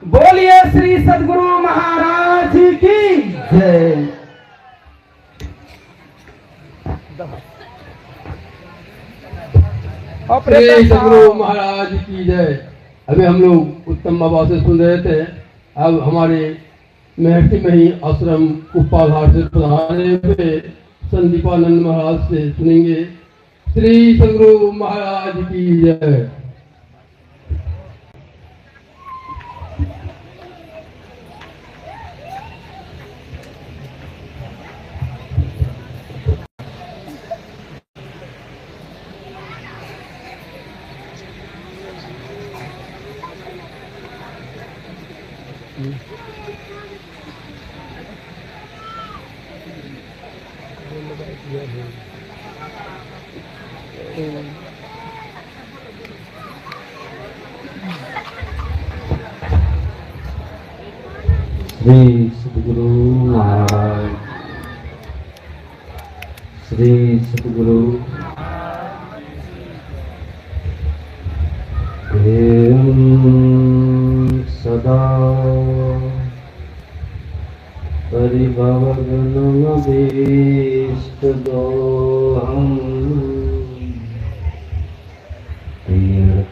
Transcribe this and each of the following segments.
बोलिए श्री सद्गुरु महाराज की जय। श्री सद्गुरु महाराज की जय। अभी हम लोग उत्तम बाबा से सुन रहे थे। अब हमारे महर्षि में ही आश्रम कुप्पाघाट से पधारे हुए संदीपानंद महाराज से सुनेंगे। श्री सद्गुरु महाराज की जय। श्री सद्गुरु महाराज, श्री सद्गुरु सदा परिभवगुणमभीष्टदोहम् तीर्थास्पदम्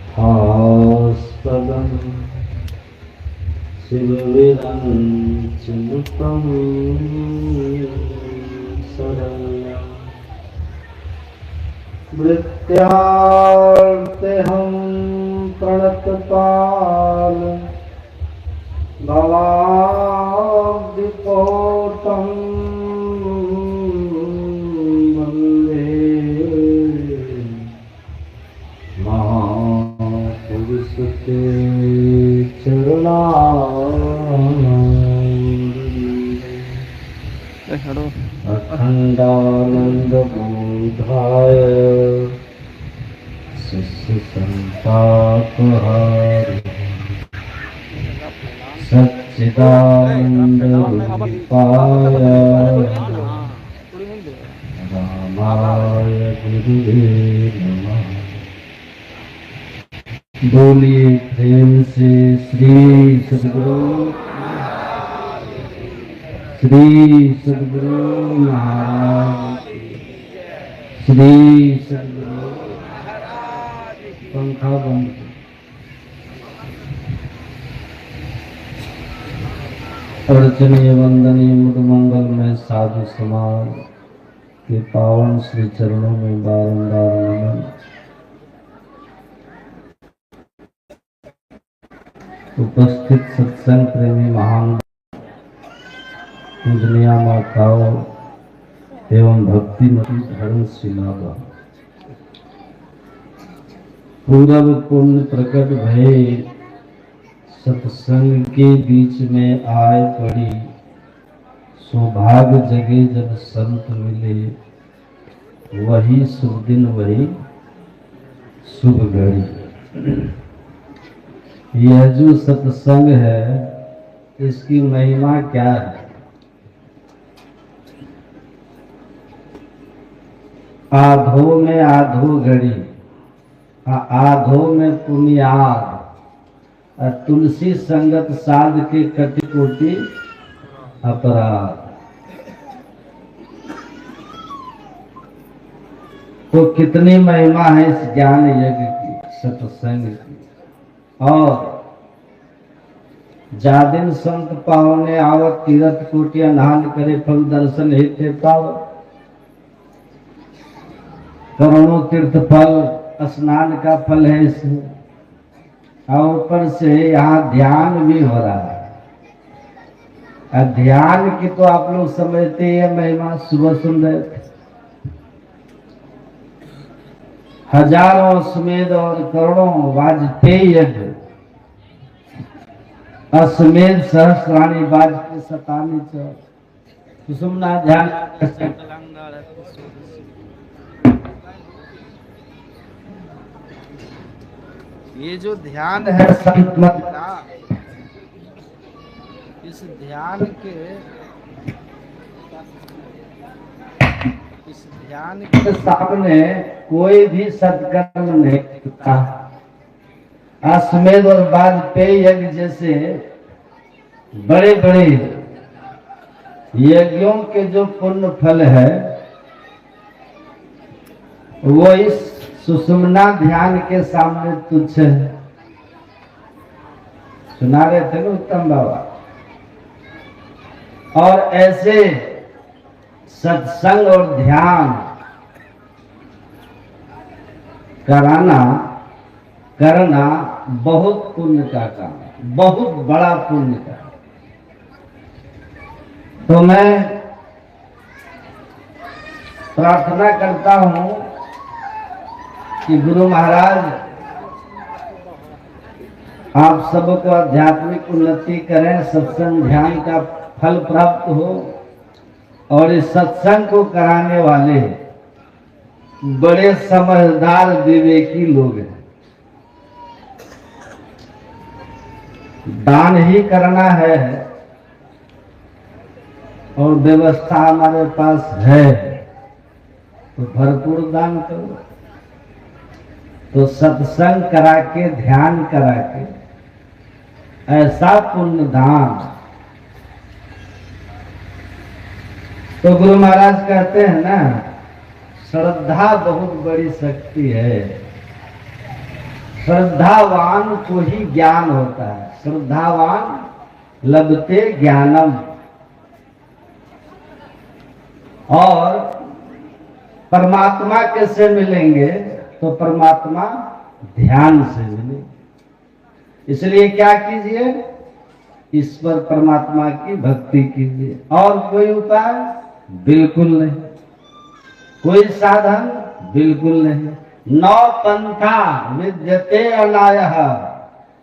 शिवविरञ्चिनुतं शरण्यम् मृत्यार्तेऽहं प्रणतपाल भवाब्धिपोतं वन्दे महापुरुषते अखण्डानन्दबोधाय शिष्यसन्तापहारे सच्चिदानन्दरूपाय रामाय गुरुवे नमः। बोलिए प्रेम से श्री सद्गुरु महाराज, श्री सद्गुरु। पंखा बंद। अर्चनीय वंदनीय मुद मंगल में साधु समाज के पावन श्री चरणों में बारंबार नमन। उपस्थित सत्संग प्रेमी महान पूजनीय माताओं एवं भक्तिमती धर्मशिला, पूर्व पुण्य प्रकट भय सत्संग के बीच में आए पड़ी। सौभाग्य जगे जब संत मिले, वही शुभ दिन वही शुभ घड़ी। यह जो सत्संग है, इसकी महिमा क्या है? आधो में आधो घड़ी, आधो में पुण्याद, तुलसी संगत साध के कटि कोटि अपराध। तो कितनी महिमा है इस ज्ञान यज्ञ की, सत्संग की। और जादिन संत पावने आवत, तीरथ कोटि अनहान करे, फल दर्शन हेते पावत। करोड़ों तीर्थ फल स्नान का फल है इसमें, और ऊपर से यहाँ ध्यान भी हो रहा है। ध्यान की तो आप लोग समझते हैं महिमा, सुबह सुन रहे थे। हजारों अश्वमेध और करोड़ों वाजपेयी यज्ञ, अश्वमेध सहस्राणी वाजपेयी शतानी सुषुम्ना ध्यान। ये जो ध्यान है संत मत का, इस ध्यान के सामने कोई भी सत्कर्म नहीं होता। अश्वमेध और वाजपेयी यज्ञ जैसे बड़े बड़े यज्ञों के जो पुण्य फल है वो इस सुषुम्ना ध्यान के सामने तुच्छ है। सुना रहे थे ना उत्तम बाबा। और ऐसे सत्संग और ध्यान करना बहुत पुण्य का काम है, बहुत बड़ा पुण्य का। तो मैं प्रार्थना करता हूं कि गुरु महाराज आप सबको आध्यात्मिक उन्नति करें, सत्संग ध्यान का फल प्राप्त हो और इस सत्संग को कराने वाले बड़े समझदार विवेकी लोग हैं। दान ही करना है और व्यवस्था हमारे पास है तो भरपूर दान करो। तो सत्संग करा के, ध्यान करा के ऐसा पुण्य दान। तो गुरु महाराज कहते हैं ना, श्रद्धा बहुत बड़ी शक्ति है। श्रद्धावान को ही ज्ञान होता है। श्रद्धावान लभते ज्ञानम। और परमात्मा कैसे मिलेंगे? तो परमात्मा ध्यान से मिलेंगे। इसलिए क्या कीजिए? ईश्वर परमात्मा की भक्ति कीजिए। और कोई उपाय बिल्कुल नहीं, कोई साधन बिल्कुल नहीं। नौ पंथा विद्यते अनायः।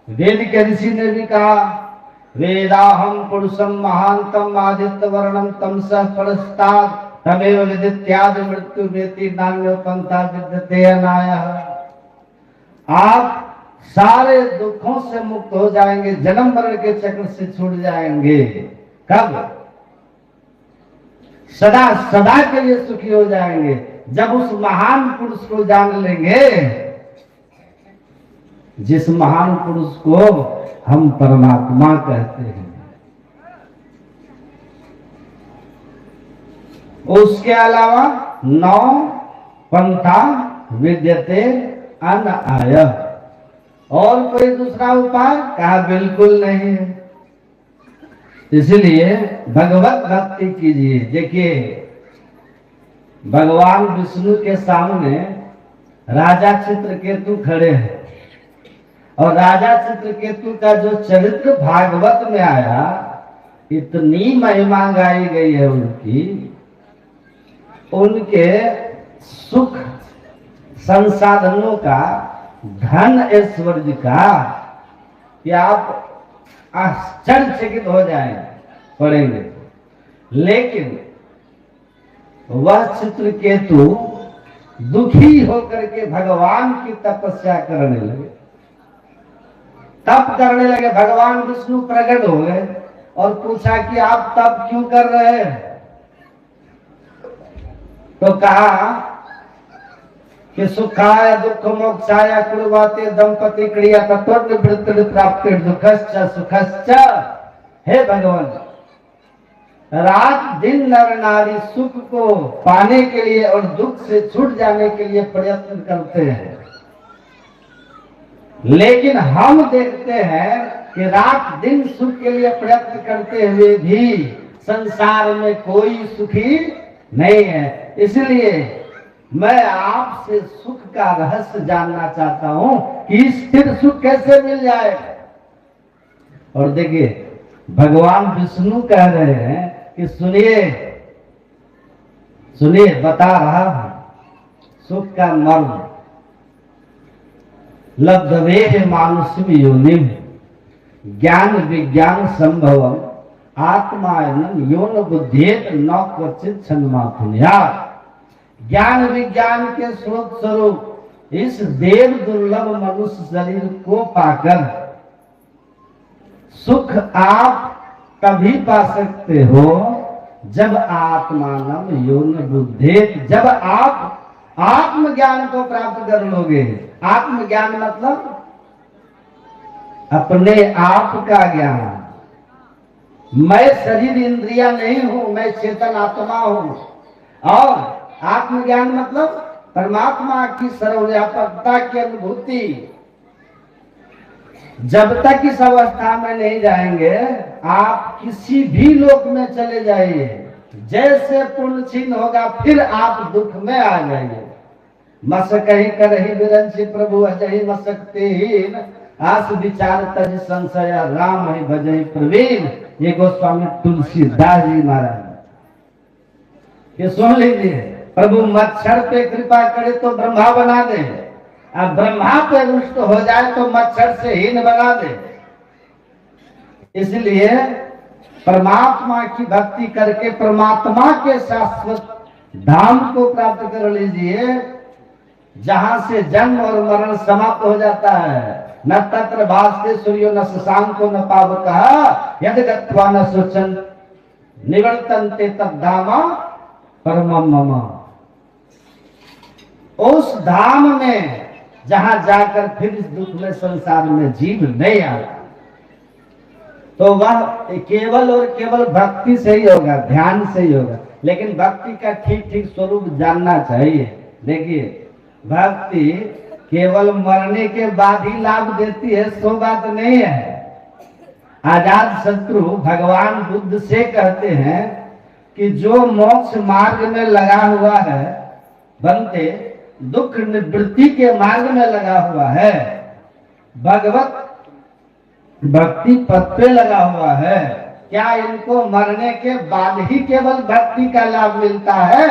वेद के ऋषि ने भी कहा, वेदाहम पुरुषम महांतम आदित्य वर्णम तमसः परस्तात् तमेव विदित्यादि मृत्यु वेति नान्यो पंथा विद्यते अनायः। आप सारे दुखों से मुक्त हो जाएंगे, जन्म मरण के चक्र से छूट जाएंगे। कब? सदा सदा के लिए सुखी हो जाएंगे जब उस महान पुरुष को जान लेंगे, जिस महान पुरुष को हम परमात्मा कहते हैं। उसके अलावा नौ पंथा विद्यते अनायः। और कोई दूसरा उपाय? कहा बिल्कुल नहीं है। इसलिए भगवत भक्ति कीजिए। देखिए, भगवान विष्णु के सामने राजा चित्रकेतु खड़े हैं और राजा चित्रकेतु का जो चरित्र भागवत में आया, इतनी महिमा गाई गई है उनकी, उनके सुख संसाधनों का, धन ऐश्वर्य का, कि आप आश्चर्यचकित हो जाएंगे पढ़ेंगे। लेकिन वह चित्रकेतु दुखी होकर के भगवान की तपस्या करने लगे, तप करने लगे। भगवान विष्णु प्रकट हो गए और पूछा कि आप तप क्यों कर रहे हैं? तो कहा कि सुखाय दुख मोक्षाय कुर्वाते दंपति क्रिया तत्वनिवृत्ति प्राप्ति दुखश्च सुखश्च। हे भगवान, रात दिन नर नारी सुख को पाने के लिए और दुख से छूट जाने के लिए प्रयत्न करते हैं, लेकिन हम देखते हैं कि रात दिन सुख के लिए प्रयत्न करते हुए भी संसार में कोई सुखी नहीं है। इसलिए मैं आपसे सुख का रहस्य जानना चाहता हूं कि स्थिर सुख कैसे मिल जाए। और देखिए, भगवान विष्णु कह रहे हैं कि सुनिए सुनिए, बता रहा हूं सुख का मर्म। लब्धवे मानुषम योनिम ज्ञान विज्ञान संभवम आत्मायनम योन बुद्धेत न क्वचित छन्मापुन्यात्। ज्ञान विज्ञान के स्रोत स्वरूप इस देव दुर्लभ मनुष्य शरीर को पाकर सुख आप तभी पा सकते हो जब आत्मानम योन बुद्धेत, जब आप आत्मज्ञान को प्राप्त कर लोगे। आत्मज्ञान मतलब अपने आप का ज्ञान। मैं शरीर इंद्रिया नहीं हूं, मैं चेतन आत्मा हूं। और आत्मज्ञान मतलब परमात्मा की सर्वव्यापकता की अनुभूति। जब तक इस अवस्था में नहीं जाएंगे, आप किसी भी लोक में चले जाइए, जैसे पूर्ण छीन होगा फिर आप दुख में आ जाइए। मसकहि करहि बिरंचि प्रभु अजहि मसकतेहीन, आस विचार तज संशय राम ही भजहि प्रवीण। ये गोस्वामी तुलसीदास जी महाराज, ये सुन लीजिए। प्रभु मच्छर पे कृपा करे तो ब्रह्मा बना दे, अब ब्रह्मा पे रुष्ट हो जाए तो मच्छर से हीन बना दे। इसलिए परमात्मा की भक्ति करके परमात्मा के शाश्वत धाम को प्राप्त कर लीजिए, जहां से जन्म और मरण समाप्त हो जाता है। न तत्र भास्ते सूर्यो न शशांको न पावकः, यदि गत्वा न शोचन् निवर्तन्ते तद्धाम परमं मम। उस धाम में जहां जाकर फिर इस दुख में संसार में जीव नहीं आता, तो वह केवल और केवल भक्ति से ही होगा, ध्यान से ही होगा। लेकिन भक्ति का ठीक ठीक स्वरूप जानना चाहिए। देखिए, भक्ति केवल मरने के बाद ही लाभ देती है, सो बात नहीं है। आजाद शत्रु भगवान बुद्ध से कहते हैं कि जो मोक्ष मार्ग में लगा हुआ है, बनते दुख निवृत्ति के मार्ग में लगा हुआ है, भगवत भक्ति पथ पे लगा हुआ है, क्या इनको मरने के बाद ही केवल भक्ति का लाभ मिलता है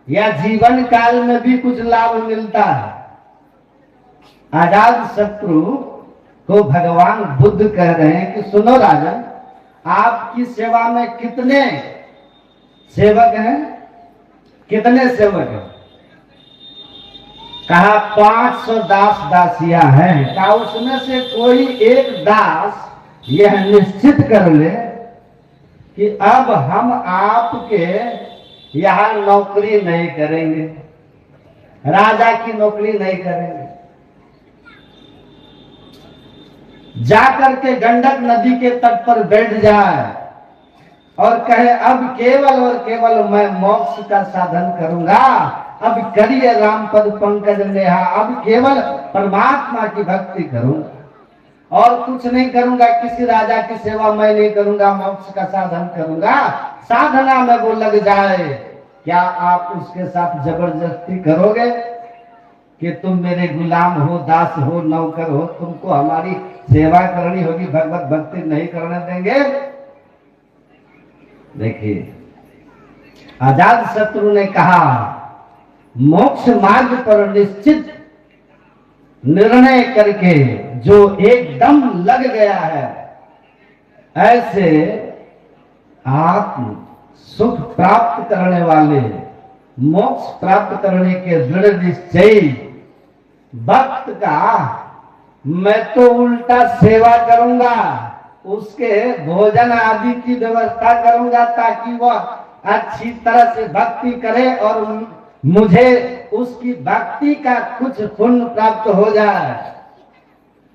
या जीवन काल में भी कुछ लाभ मिलता है? आजाद शत्रु को भगवान बुद्ध कह रहे हैं कि सुनो राजन, आपकी सेवा में कितने सेवक हैं? कितने सेवक हैं? कहा 500 दास दासियां हैं। कहा उसमें से कोई एक दास यह निश्चित कर ले कि अब हम आपके यहाँ नौकरी नहीं करेंगे, राजा की नौकरी नहीं करेंगे, जाकर के गंडक नदी के तट पर बैठ जाए और कहे अब केवल और केवल मैं मोक्ष का साधन करूंगा, अब करिए राम पद पंकज नेहा, अब केवल परमात्मा की भक्ति करूंगा और कुछ नहीं करूंगा, किसी राजा की सेवा मैं नहीं करूंगा, मोक्ष का साधन करूंगा। साधना में वो लग जाए, क्या आप उसके साथ जबरदस्ती करोगे कि तुम मेरे गुलाम हो, दास हो, नौकर हो, तुमको हमारी सेवा करनी होगी, भगवत भक्ति नहीं करने देंगे? देखिए, आजाद शत्रु ने कहा मोक्ष मार्ग पर निश्चित निर्णय करके जो एकदम लग गया है, ऐसे आत्म सुख प्राप्त करने वाले, मोक्ष प्राप्त करने के दृढ़ निश्चयी भक्त का मैं तो उल्टा सेवा करूंगा, उसके भोजन आदि की व्यवस्था करूंगा ताकि वह अच्छी तरह से भक्ति करे और मुझे उसकी भक्ति का कुछ पुण्य प्राप्त हो जाए।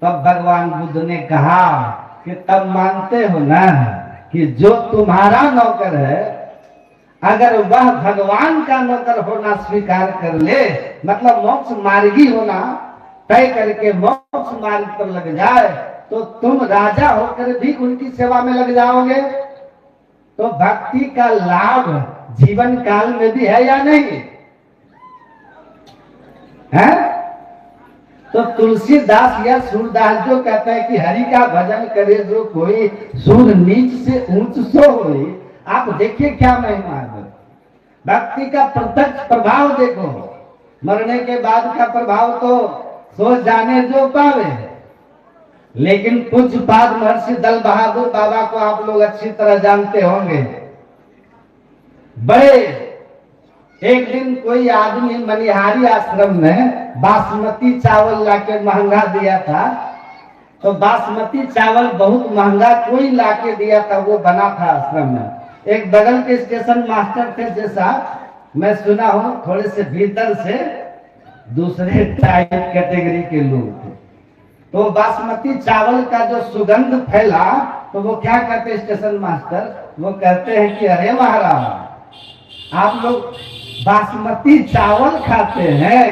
तब भगवान बुद्ध ने कहा कि तब मानते हो ना कि जो तुम्हारा नौकर है, अगर वह भगवान का नौकर होना स्वीकार कर ले, मतलब मोक्ष मार्गी होना तय करके मोक्ष मार्ग पर लग जाए, तो तुम राजा होकर भी उनकी सेवा में लग जाओगे। तो भक्ति का लाभ जीवन काल में भी है या नहीं है? तो तुलसीदास या सूरदास जो कहते हैं कि हरि का भजन करे जो कोई, सूर नीच से ऊंच सो होई। आप देखिए क्या महिमा है भक्ति का, प्रत्यक्ष प्रभाव देखो। मरने के बाद का प्रभाव तो सोच जाने जो पावे, लेकिन पूज्यपाद महर्षि दल बहादुर बाबा को आप लोग अच्छी तरह जानते होंगे। बड़े एक दिन कोई आदमी मनिहारी आश्रम में बासमती चावल लाके महंगा दिया था, तो बासमती चावल बहुत महंगा कोई लाके दिया था, वो बना था आश्रम में। एक बगल के स्टेशन मास्टर थे, जैसा मैं सुना हूं, थोड़े से भीतर से दूसरे टाइप कैटेगरी के लोग थे। तो बासमती चावल का जो सुगंध फैला तो वो क्या कहते हैं स्टेशन मास्टर, वो कहते हैं कि अरे महाराज आप लोग बासमती चावल खाते हैं,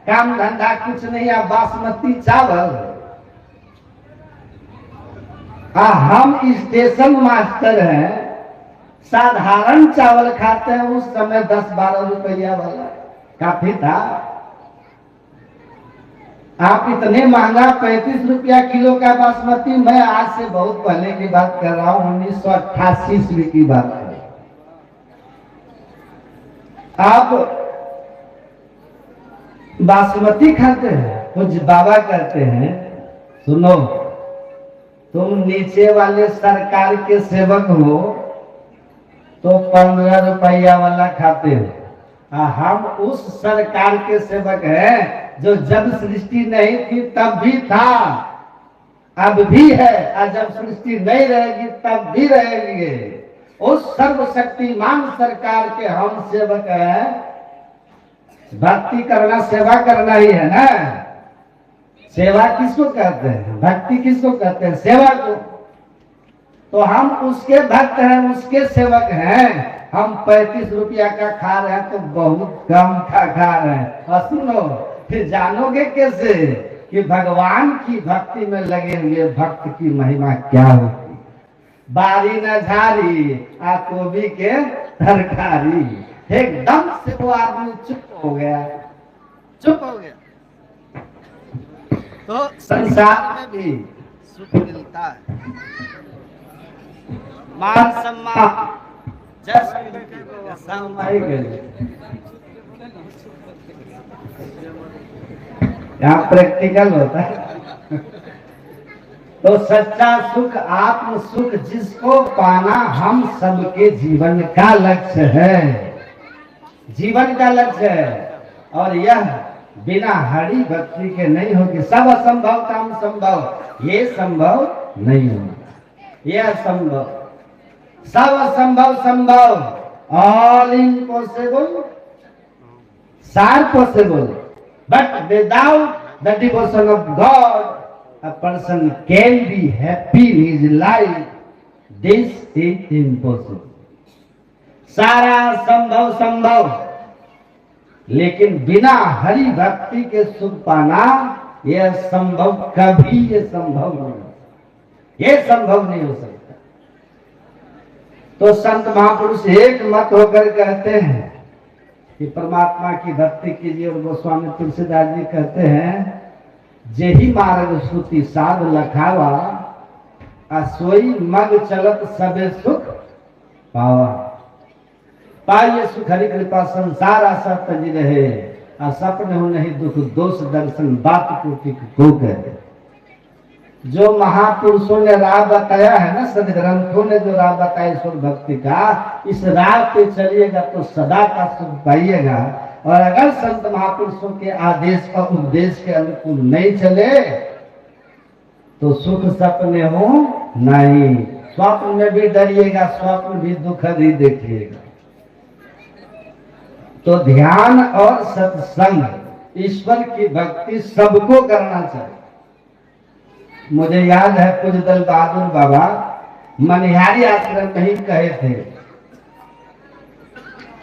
काम धंधा कुछ नहीं, आप बासमती चावल। हम स्टेशन मास्टर हैं, साधारण चावल खाते हैं। उस समय 10-12 रुपया वाला काफी था। आप इतने महंगा 35 रुपया किलो का बासमती, मैं आज से बहुत पहले की बात कर रहा हूँ, 1988 ईस्वी की बात कर रहा हूं। आप बासमती खाते हैं। कुछ बाबा कहते हैं सुनो, तुम नीचे वाले सरकार के सेवक हो तो 15 रुपया वाला खाते हो, हम उस सरकार के सेवक हैं जो जब सृष्टि नहीं थी तब भी था, अब भी है, और जब सृष्टि नहीं रहेगी तब भी रहेंगे। उस सर्वशक्तिमान सरकार के हम सेवक हैं। भक्ति करना सेवा करना ही है ना। सेवा किसको कहते हैं? भक्ति किसको कहते हैं? सेवा को। तो हम उसके भक्त हैं, उसके सेवक हैं। हम 35 रुपया का खा रहे हैं तो बहुत कम का खा रहे हैं। और सुनो, फिर जानोगे कैसे कि भगवान की भक्ति में लगे हुए भक्त की महिमा क्या होती। बारी न झारी आ गोभी के तरकारी। एकदम से वो आदमी चुप हो गया, चुप हो गया। तो संसार में भी सुख मिलता है, मान सम्मान, जस यहाँ प्रैक्टिकल होता है। तो सच्चा सुख, आत्म सुख जिसको पाना हम सबके जीवन का लक्ष्य है, जीवन का लक्ष्य है। और यह बिना हरि भक्ति के नहीं होगी। सब असंभव काम संभव, ये संभव नहीं होगा, यह संभव, सब असंभव संभव, all impossible are possible, but without the devotion of God a person can be happy in his life. This is impossible. सारा संभव संभव, लेकिन बिना हरि भक्ति के सुख पाना यह संभव, कभी ये संभव नहीं, ये संभव नहीं हो सकता। तो संत महापुरुष एक मत होकर कहते हैं कि परमात्मा की भक्ति कीजिए। और गोस्वामी तुलसीदास जी कहते हैं, जेहि मार्ग श्रुति साध लखावा, असोई मग चलत सबे सुख पावा। पाइए सुख हरि कृपा संसार आशा तजी रहे, सपने हो नहीं दुख दोष दर्शन बात टूटी को कहे। जो महापुरुषों ने राह बताया है ना, सदग्रंथों ने जो राह बताया ईश्वर भक्ति का, इस राह पे चलिएगा तो सदा का सुख पाइएगा। और अगर संत महापुरुषों के आदेश और उपदेश के अनुकूल नहीं चले तो सुख सपने हो नहीं, स्वप्न में भी डरिएगा, स्वप्न भी दुखद ही देखिएगा। तो ध्यान और सत्संग, ईश्वर की भक्ति सबको करना चाहिए। मुझे याद है पूज्य दल बहादुर बाबा मनिहारी आश्रम में ही कहे थे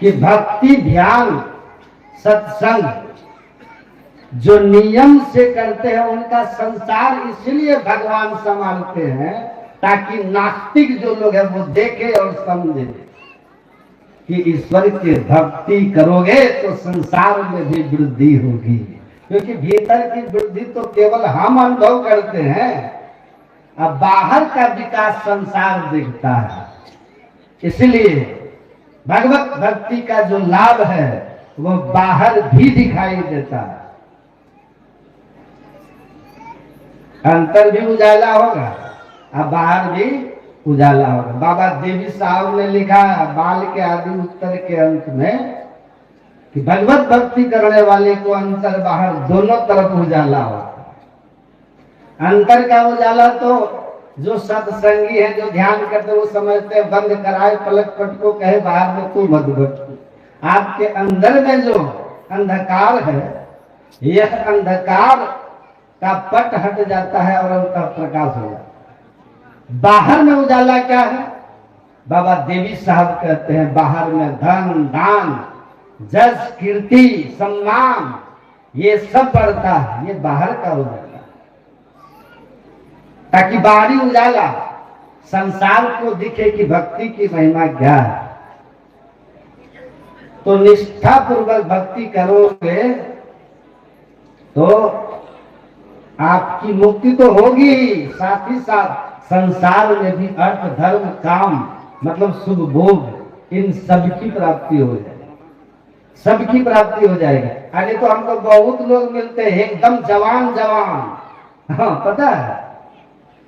कि भक्ति, ध्यान, सत्संग जो नियम से करते हैं उनका संसार इसलिए भगवान संभालते हैं ताकि नास्तिक जो लोग हैं वो देखे और समझे कि ईश्वर की भक्ति करोगे तो संसार में भी वृद्धि होगी। क्योंकि भीतर की वृद्धि तो केवल हम अनुभव करते हैं, अब बाहर का विकास संसार दिखता है। इसलिए भगवत भक्ति का जो लाभ है वो बाहर भी दिखाई देता है। अंतर भी उजाला होगा और बाहर भी उजाला होगा। बाबा देवी साहब ने लिखा बाल के आदि उत्तर के अंत में कि भगवत भक्ति करने वाले को अंतर बाहर दोनों तरफ उजाला होता है। अंतर का उजाला तो जो सत्संगी है, जो ध्यान करते वो समझते हैं बंद कराए पलक पट को कहे बाहर में तू मत भटक। आपके अंदर में जो अंधकार है, यह अंधकार का पट हट जाता है और अंतर प्रकाश हो जाता है। बाहर में उजाला क्या है? बाबा देवी साहब कहते हैं बाहर में धन दान जस कीर्ति सम्मान ये सब बढ़ता है, ये बाहर का उजाला, ताकि बाहरी उजाला संसार को दिखे कि भक्ति की महिमा क्या है। तो निष्ठा पूर्वक भक्ति करोगे तो आपकी मुक्ति तो होगी ही, साथ ही साथ संसार में भी अर्थ धर्म काम मतलब शुभ भोग इन सबकी प्राप्ति हो जाएगी, सबकी प्राप्ति हो जाएगी। अरे तो हमको बहुत लोग मिलते हैं एकदम जवान जवान, हाँ पता है,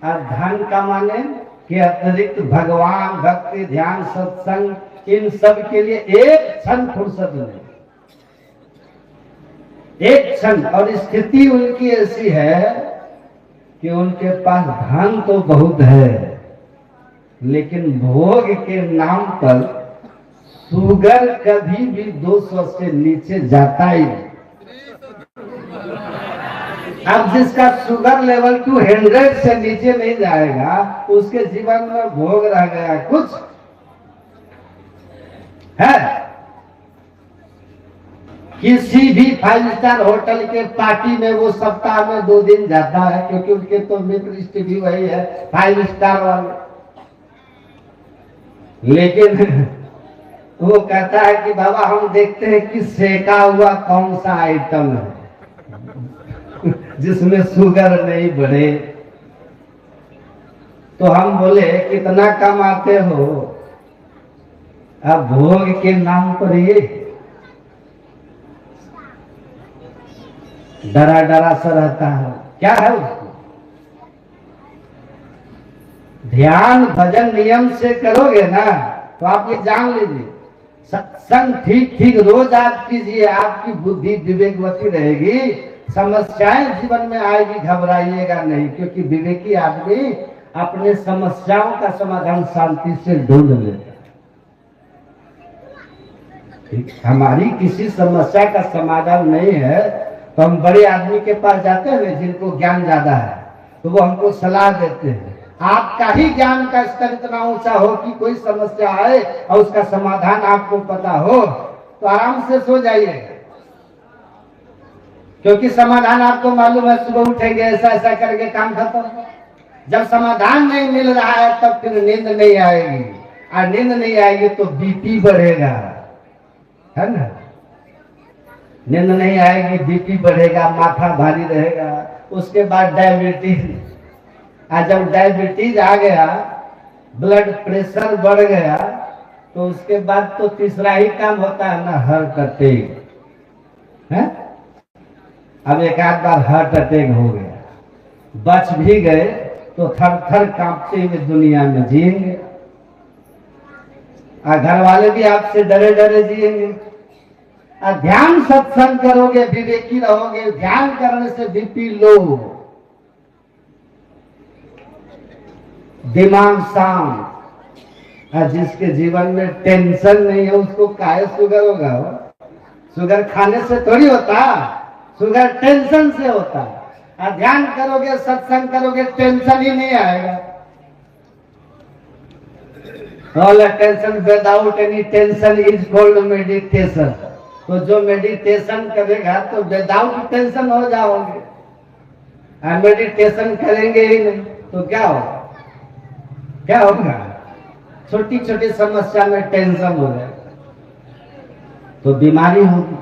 और धन कमाने के अतिरिक्त भगवान भक्ति ध्यान सत्संग इन सब के लिए एक क्षण फुर्सत नहीं, एक क्षण। और स्थिति उनकी ऐसी है कि उनके पास धन तो बहुत है लेकिन भोग के नाम पर शुगर कभी भी 200 से नीचे जाता ही नहीं। अब जिसका शुगर लेवल 200 से नीचे नहीं जाएगा उसके जीवन में भोग रह गया कुछ है। किसी भी 5 स्टार होटल के पार्टी में वो सप्ताह में 2 दिन जाता है क्योंकि उनके तो मित्र इष्ट भी वही है 5 स्टार वाले। लेकिन वो कहता है कि बाबा हम देखते हैं कि सेका हुआ कौन सा आइटम है जिसमें शुगर नहीं बढ़े। तो हम बोले कितना कमाते हो? अब भोग के नाम पर ये डरा डरा सा रहता है, क्या है उसको? ध्यान भजन नियम से करोगे ना तो आप ये जान लीजिए सत्संग ठीक ठीक रोज आप कीजिए, आपकी बुद्धि विवेकवती रहेगी, समस्याएं जीवन में आएगी, घबराइएगा नहीं, क्योंकि विवेकी आदमी अपने समस्याओं का समाधान शांति से ढूंढ लेता है। हमारी किसी समस्या का समाधान नहीं है तो हम बड़े आदमी के पास जाते हैं जिनको ज्ञान ज्यादा है तो वो हमको सलाह देते हैं। आपका ही ज्ञान का स्तर इतना ऊंचा हो कि कोई समस्या आए और उसका समाधान आपको पता हो तो आराम से सो जाइए, क्योंकि समाधान आपको मालूम है, सुबह उठेंगे ऐसा ऐसा करके काम खत्म। जब समाधान नहीं मिल रहा है तब फिर नींद नहीं आएगी, और नींद नहीं आएगी तो बीपी बढ़ेगा, है ना? नींद नहीं आएगी बीपी बढ़ेगा, माथा भारी रहेगा, उसके बाद डायबिटीज, और जब डायबिटीज आ गया, ब्लड प्रेशर बढ़ गया तो उसके बाद तो तीसरा ही काम होता है ना, हार्ट अटैक है। अब एक आध बार हार्ट अटैक हो गया, बच भी गए तो थर थर कांपते हुए दुनिया में जिएंगे, और घर वाले भी आपसे डरे डरे जिएंगे। और ध्यान सत्संग करोगे, विवेकी रहोगे, ध्यान करने से बीपी लो, दिमाग शांत। और जिसके जीवन में टेंशन नहीं है उसको काहे शुगर होगा? शुगर खाने से थोड़ी होता, शुगर टेंशन से होता। और ध्यान करोगे, सत्संग करोगे, टेंशन ही नहीं आएगा। All tension without any tension is called meditation. तो जो मेडिटेशन करेगा तो विदाउट टेंशन हो जाओगे, और मेडिटेशन करेंगे ही नहीं तो क्या होगा? क्या होगा? छोटी छोटी समस्या में टेंशन हो जाएगा तो बीमारी होगी।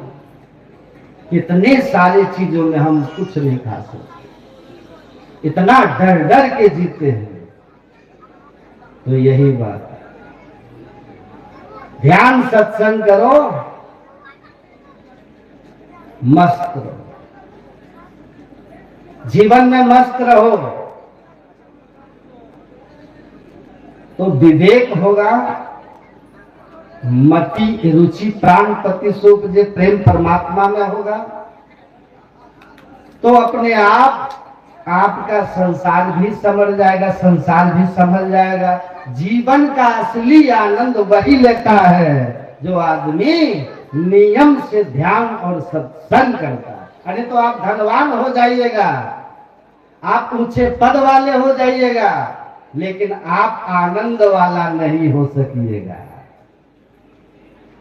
इतने सारे चीजों में हम कुछ नहीं खा सकते, इतना डर डर के जीते हैं। तो यही बात है, ध्यान सत्संग करो, मस्त रहो, जीवन में मस्त रहो तो विवेक होगा, मति रुचि प्राण पति सुख जे प्रेम परमात्मा में होगा तो अपने आप आपका संसार भी समझ जाएगा, संसार भी समझ जाएगा। जीवन का असली आनंद वही लेता है जो आदमी नियम से ध्यान और सत्संग करता है। अरे तो आप धनवान हो जाइएगा, आप ऊंचे पद वाले हो जाइएगा, लेकिन आप आनंद वाला नहीं हो सकिएगा।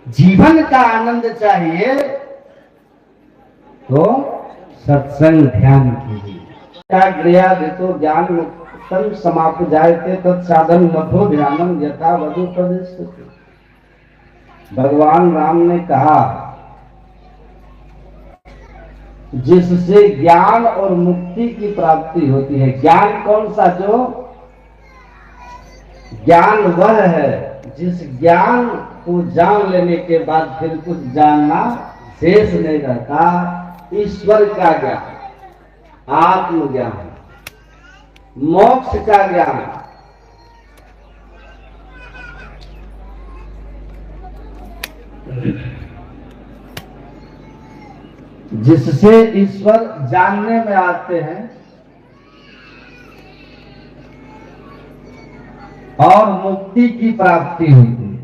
जीवन का आनंद चाहिए तो सत्संग ध्यान कीजिए। क्या क्रिया तो ज्ञान मुक्तम समाप्त जायते तत्साधन मथो ध्यानम यथा वधु प्रदेश। भगवान राम ने कहा जिससे ज्ञान और मुक्ति की प्राप्ति होती है। ज्ञान कौन सा? जो ज्ञान वह है जिस ज्ञान को जान लेने के बाद फिर कुछ जानना शेष नहीं रहता। ईश्वर का ज्ञान, आत्मज्ञान, मोक्ष का ज्ञान। जिससे ईश्वर जानने में आते हैं और मुक्ति की प्राप्ति होती है।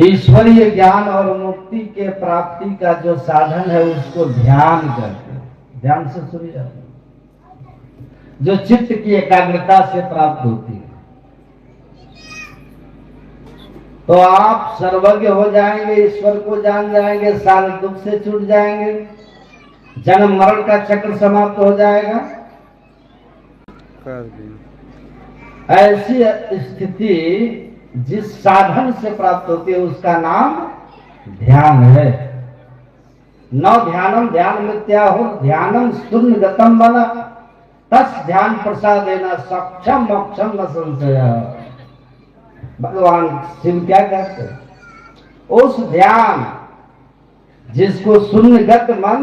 ईश्वरीय ज्ञान और मुक्ति के प्राप्ति का जो साधन है उसको ध्यान करते हैं। ध्यान से सुनिए, जो चित्त की एकाग्रता से प्राप्त होती है। तो आप सर्वज्ञ हो जाएंगे, ईश्वर को जान जाएंगे, सारे दुख से छूट जाएंगे, जन्म मरण का चक्र समाप्त हो जाएगा। ऐसी स्थिति जिस साधन से प्राप्त होती है उसका नाम ध्यान है। न ध्यानम ध्यान मिथ्याहो ध्यानम शून्य गतम बना तस् ध्यान प्रसादेन सक्षम मोक्षम न संशय। भगवान शिव क्या कहते हैं? उस ध्यान जिसको शून्यगत मन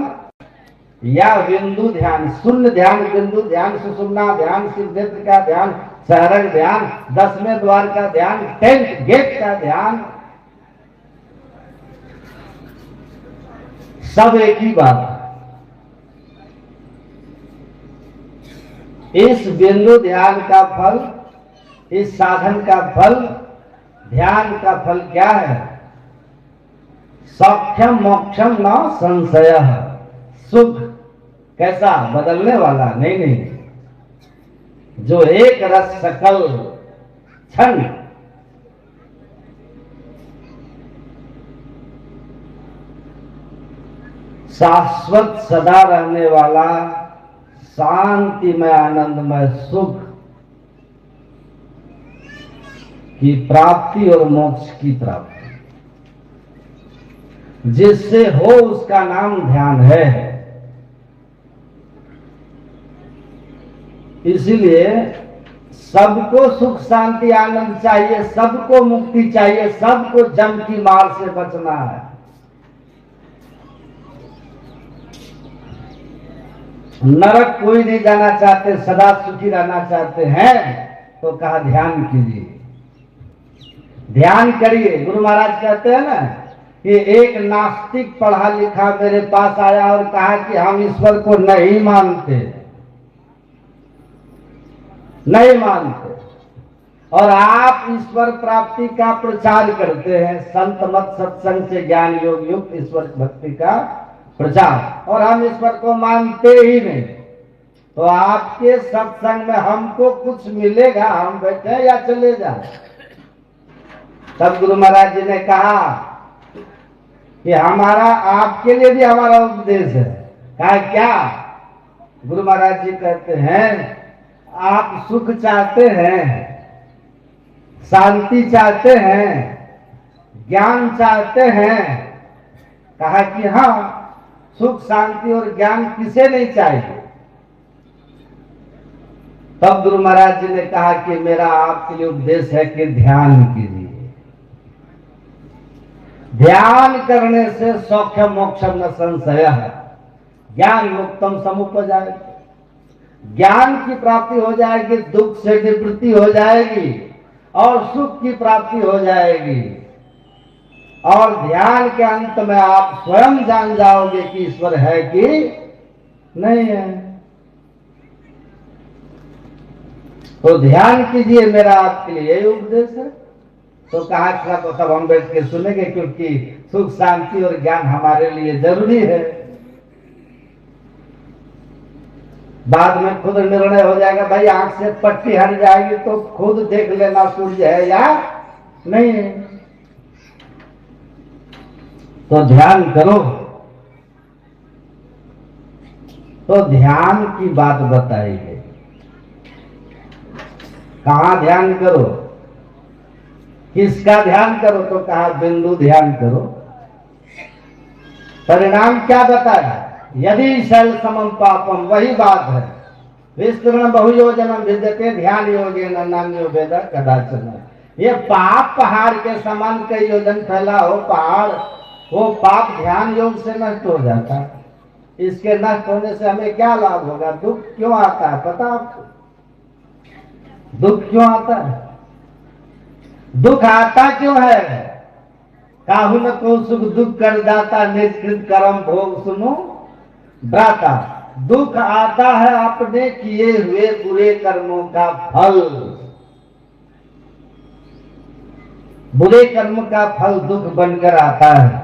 या बिंदु ध्यान, शून्य ध्यान, बिंदु ध्यान, सुषुम्ना ध्यान, सिद्धेश्वर का ध्यान, सहरग ध्यान, 10वें द्वार का ध्यान, 10th गेट का ध्यान, सब एक ही बात है। इस बिंदु ध्यान का फल, इस साधन का फल, ध्यान का फल क्या है? सौख्यम मोक्षम न संशय। सुख कैसा? बदलने वाला नहीं, जो एक रस सकल क्षण शाश्वत सदा रहने वाला शांतिमय आनंदमय सुख की प्राप्ति और मोक्ष की प्राप्ति जिससे हो उसका नाम ध्यान है। इसीलिए सबको सुख शांति आनंद चाहिए, सबको मुक्ति चाहिए, सबको जम की मार से बचना है। नरक कोई नहीं जाना चाहते, सदा सुखी रहना चाहते हैं तो कहा ध्यान कीजिए, ध्यान करिए। गुरु महाराज कहते हैं ना कि एक नास्तिक पढ़ा लिखा मेरे पास आया और कहा कि हम ईश्वर को नहीं मानते, नहीं मानते, और आप ईश्वर प्राप्ति का प्रचार करते हैं, संत मत सत्संग से ज्ञान योग युक्त ईश्वर भक्ति का प्रचार, और हम ईश्वर को मानते ही नहीं। तो आपके सत्संग में हमको कुछ मिलेगा? हम बैठे या चले जाए? तब गुरु महाराज जी ने कहा कि हमारा आपके लिए भी हमारा उपदेश है। कहा क्या? गुरु महाराज जी कहते हैं आप सुख चाहते हैं, शांति चाहते हैं, ज्ञान चाहते हैं। कहा कि हाँ, सुख शांति और ज्ञान किसे नहीं चाहिए? तब गुरु महाराज जी ने कहा कि मेरा आपके लिए उपदेश है कि ध्यान कीजिए। ध्यान करने से सौख्य मोक्षम न संशय है। ज्ञान मुक्तम समुपजाए, ज्ञान की प्राप्ति हो जाएगी, दुख से निवृत्ति हो जाएगी और सुख की प्राप्ति हो जाएगी। और ध्यान के अंत में आप स्वयं जान जाओगे कि ईश्वर है कि नहीं है। तो ध्यान कीजिए, मेरा आपके लिए यही उपदेश है। तो कहा तो सब हम बैठ के सुनेंगे, क्योंकि सुख शांति और ज्ञान हमारे लिए जरूरी है। बाद में खुद निर्णय हो जाएगा, भाई आंख से पट्टी हट जाएगी तो खुद देख लेना सूर्य है या नहीं है। तो ध्यान करो। तो ध्यान की बात बताई है। कहां ध्यान करो, किसका ध्यान करो, तो कहा बिंदु ध्यान करो। परिणाम क्या बताया, यदि शैल समम पापम, वही बात है। विस्तृण बहुयोजनम विद्यते ध्यान योगेन नान्यो वेद कदाचन। ये पाप पहाड़ के समान कई योजन फैला हो पहाड़, वो पाप ध्यान योग से नष्ट हो जाता है। इसके नष्ट होने से हमें क्या लाभ होगा, दुख क्यों आता है पता आपको? दुख क्यों आता है? दुख आता क्यों है? काहू न को सुख दुख कर दाता, निष्कृत कर्म भोग सुनो ब्राता। दुख आता है अपने किए हुए बुरे कर्मों का फल। बुरे कर्म का फल दुख बनकर आता है।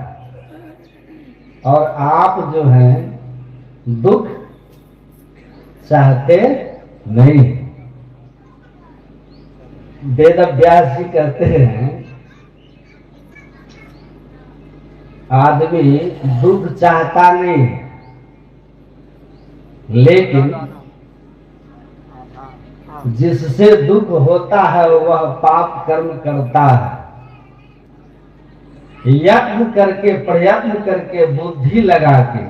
और आप जो हैं दुख चाहते नहीं। वेद व्यास जी कहते हैं आदमी दुख चाहता नहीं, लेकिन जिससे दुख होता है वह पाप कर्म करता है। यत्न करके प्रयत्न करके बुद्धि लगा के,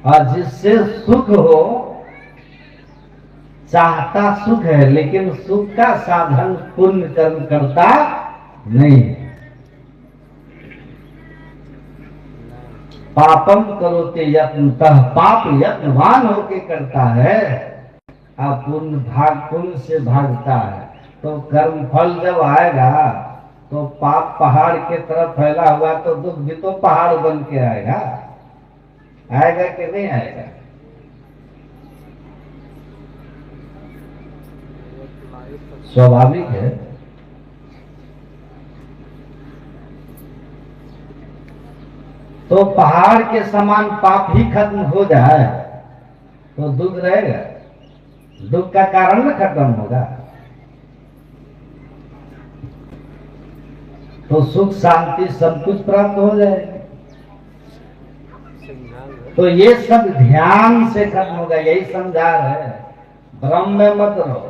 और जिससे सुख हो, चाहता सुख है लेकिन सुख का साधन पुण्य कर्म करता नहीं। पापम करोते यत्नतः, पाप यत्नवान होके करता है और पुण्य से भागता है। तो कर्म फल जब आएगा तो पाप पहाड़ के तरफ फैला हुआ तो दुख भी तो पहाड़ बन के आएगा। आएगा कि नहीं आएगा? स्वाभाविक है। तो पहाड़ के समान पाप ही खत्म हो जाए तो दुख रहेगा? दुख का कारण न खत्म होगा। तो सुख शांति सब कुछ प्राप्त हो जाएगा। तो ये सब ध्यान से खत्म होगा। यही समझा है, भ्रम में मत रहो,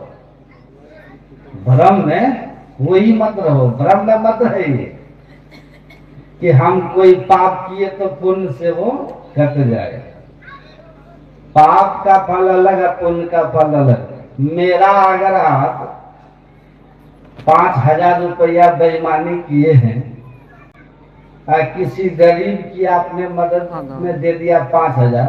भ्रम में वही मत रहो, भ्रम में मत रहिए कि हम कोई पाप किए तो पुण्य से वो कट जाए। पाप का फल अलग है, पुण्य का फल अलग। मेरा अगर आप 5,000 रुपया बेईमानी किए हैं, किसी गरीब की आपने मदद में दे दिया 5,000,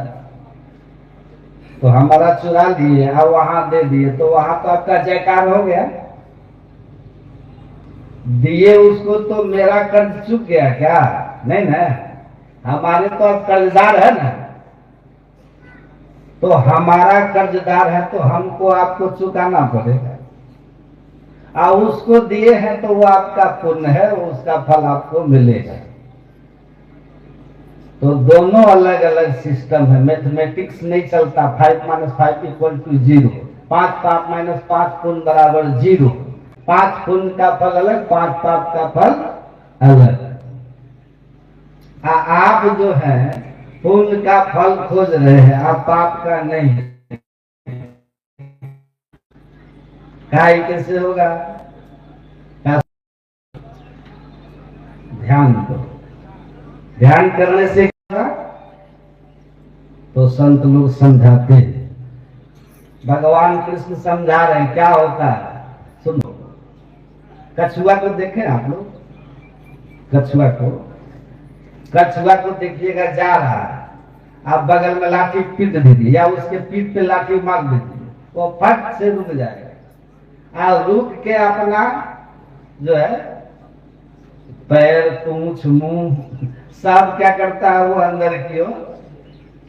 तो हमारा चुरा लिए और वहां दे दिए, तो वहां तो आपका जयकार हो गया। दिए उसको तो मेरा कर्ज चुक गया क्या? नहीं ना, हमारे तो अब कर्जदार है ना। तो हमारा कर्जदार है तो हमको आपको चुकाना पड़ेगा। और उसको दिए हैं तो वो आपका पुण्य है, उसका फल आपको मिलेगा। तो दोनों अलग अलग सिस्टम है, मैथमेटिक्स नहीं चलता। 5 - 5 = 0, 5 पाप - 5 पुण्य बराबर 0। 5 पुण्य का फल अलग, 5 पाप का फल अलग। आप जो है पुण्य का फल खोज रहे हैं, आप पाप का नहीं। काय कैसे होगा? ध्यान करो। ध्यान करने से क्या? तो संत लोग समझाते हैं, भगवान कृष्ण समझा रहे हैं क्या होता है। सुनो, कछुआ को देखें आप लोग, कछुआ को देखिएगा जा रहा है, आप बगल में लाठी पीट दीजिए या उसके पीठ पे लाठी मार दीजिए, वो फट से रुक जाएगा। और रुक के अपना जो है पैर, पूंछ, मुंह सब क्या करता है, वो अंदर की ओर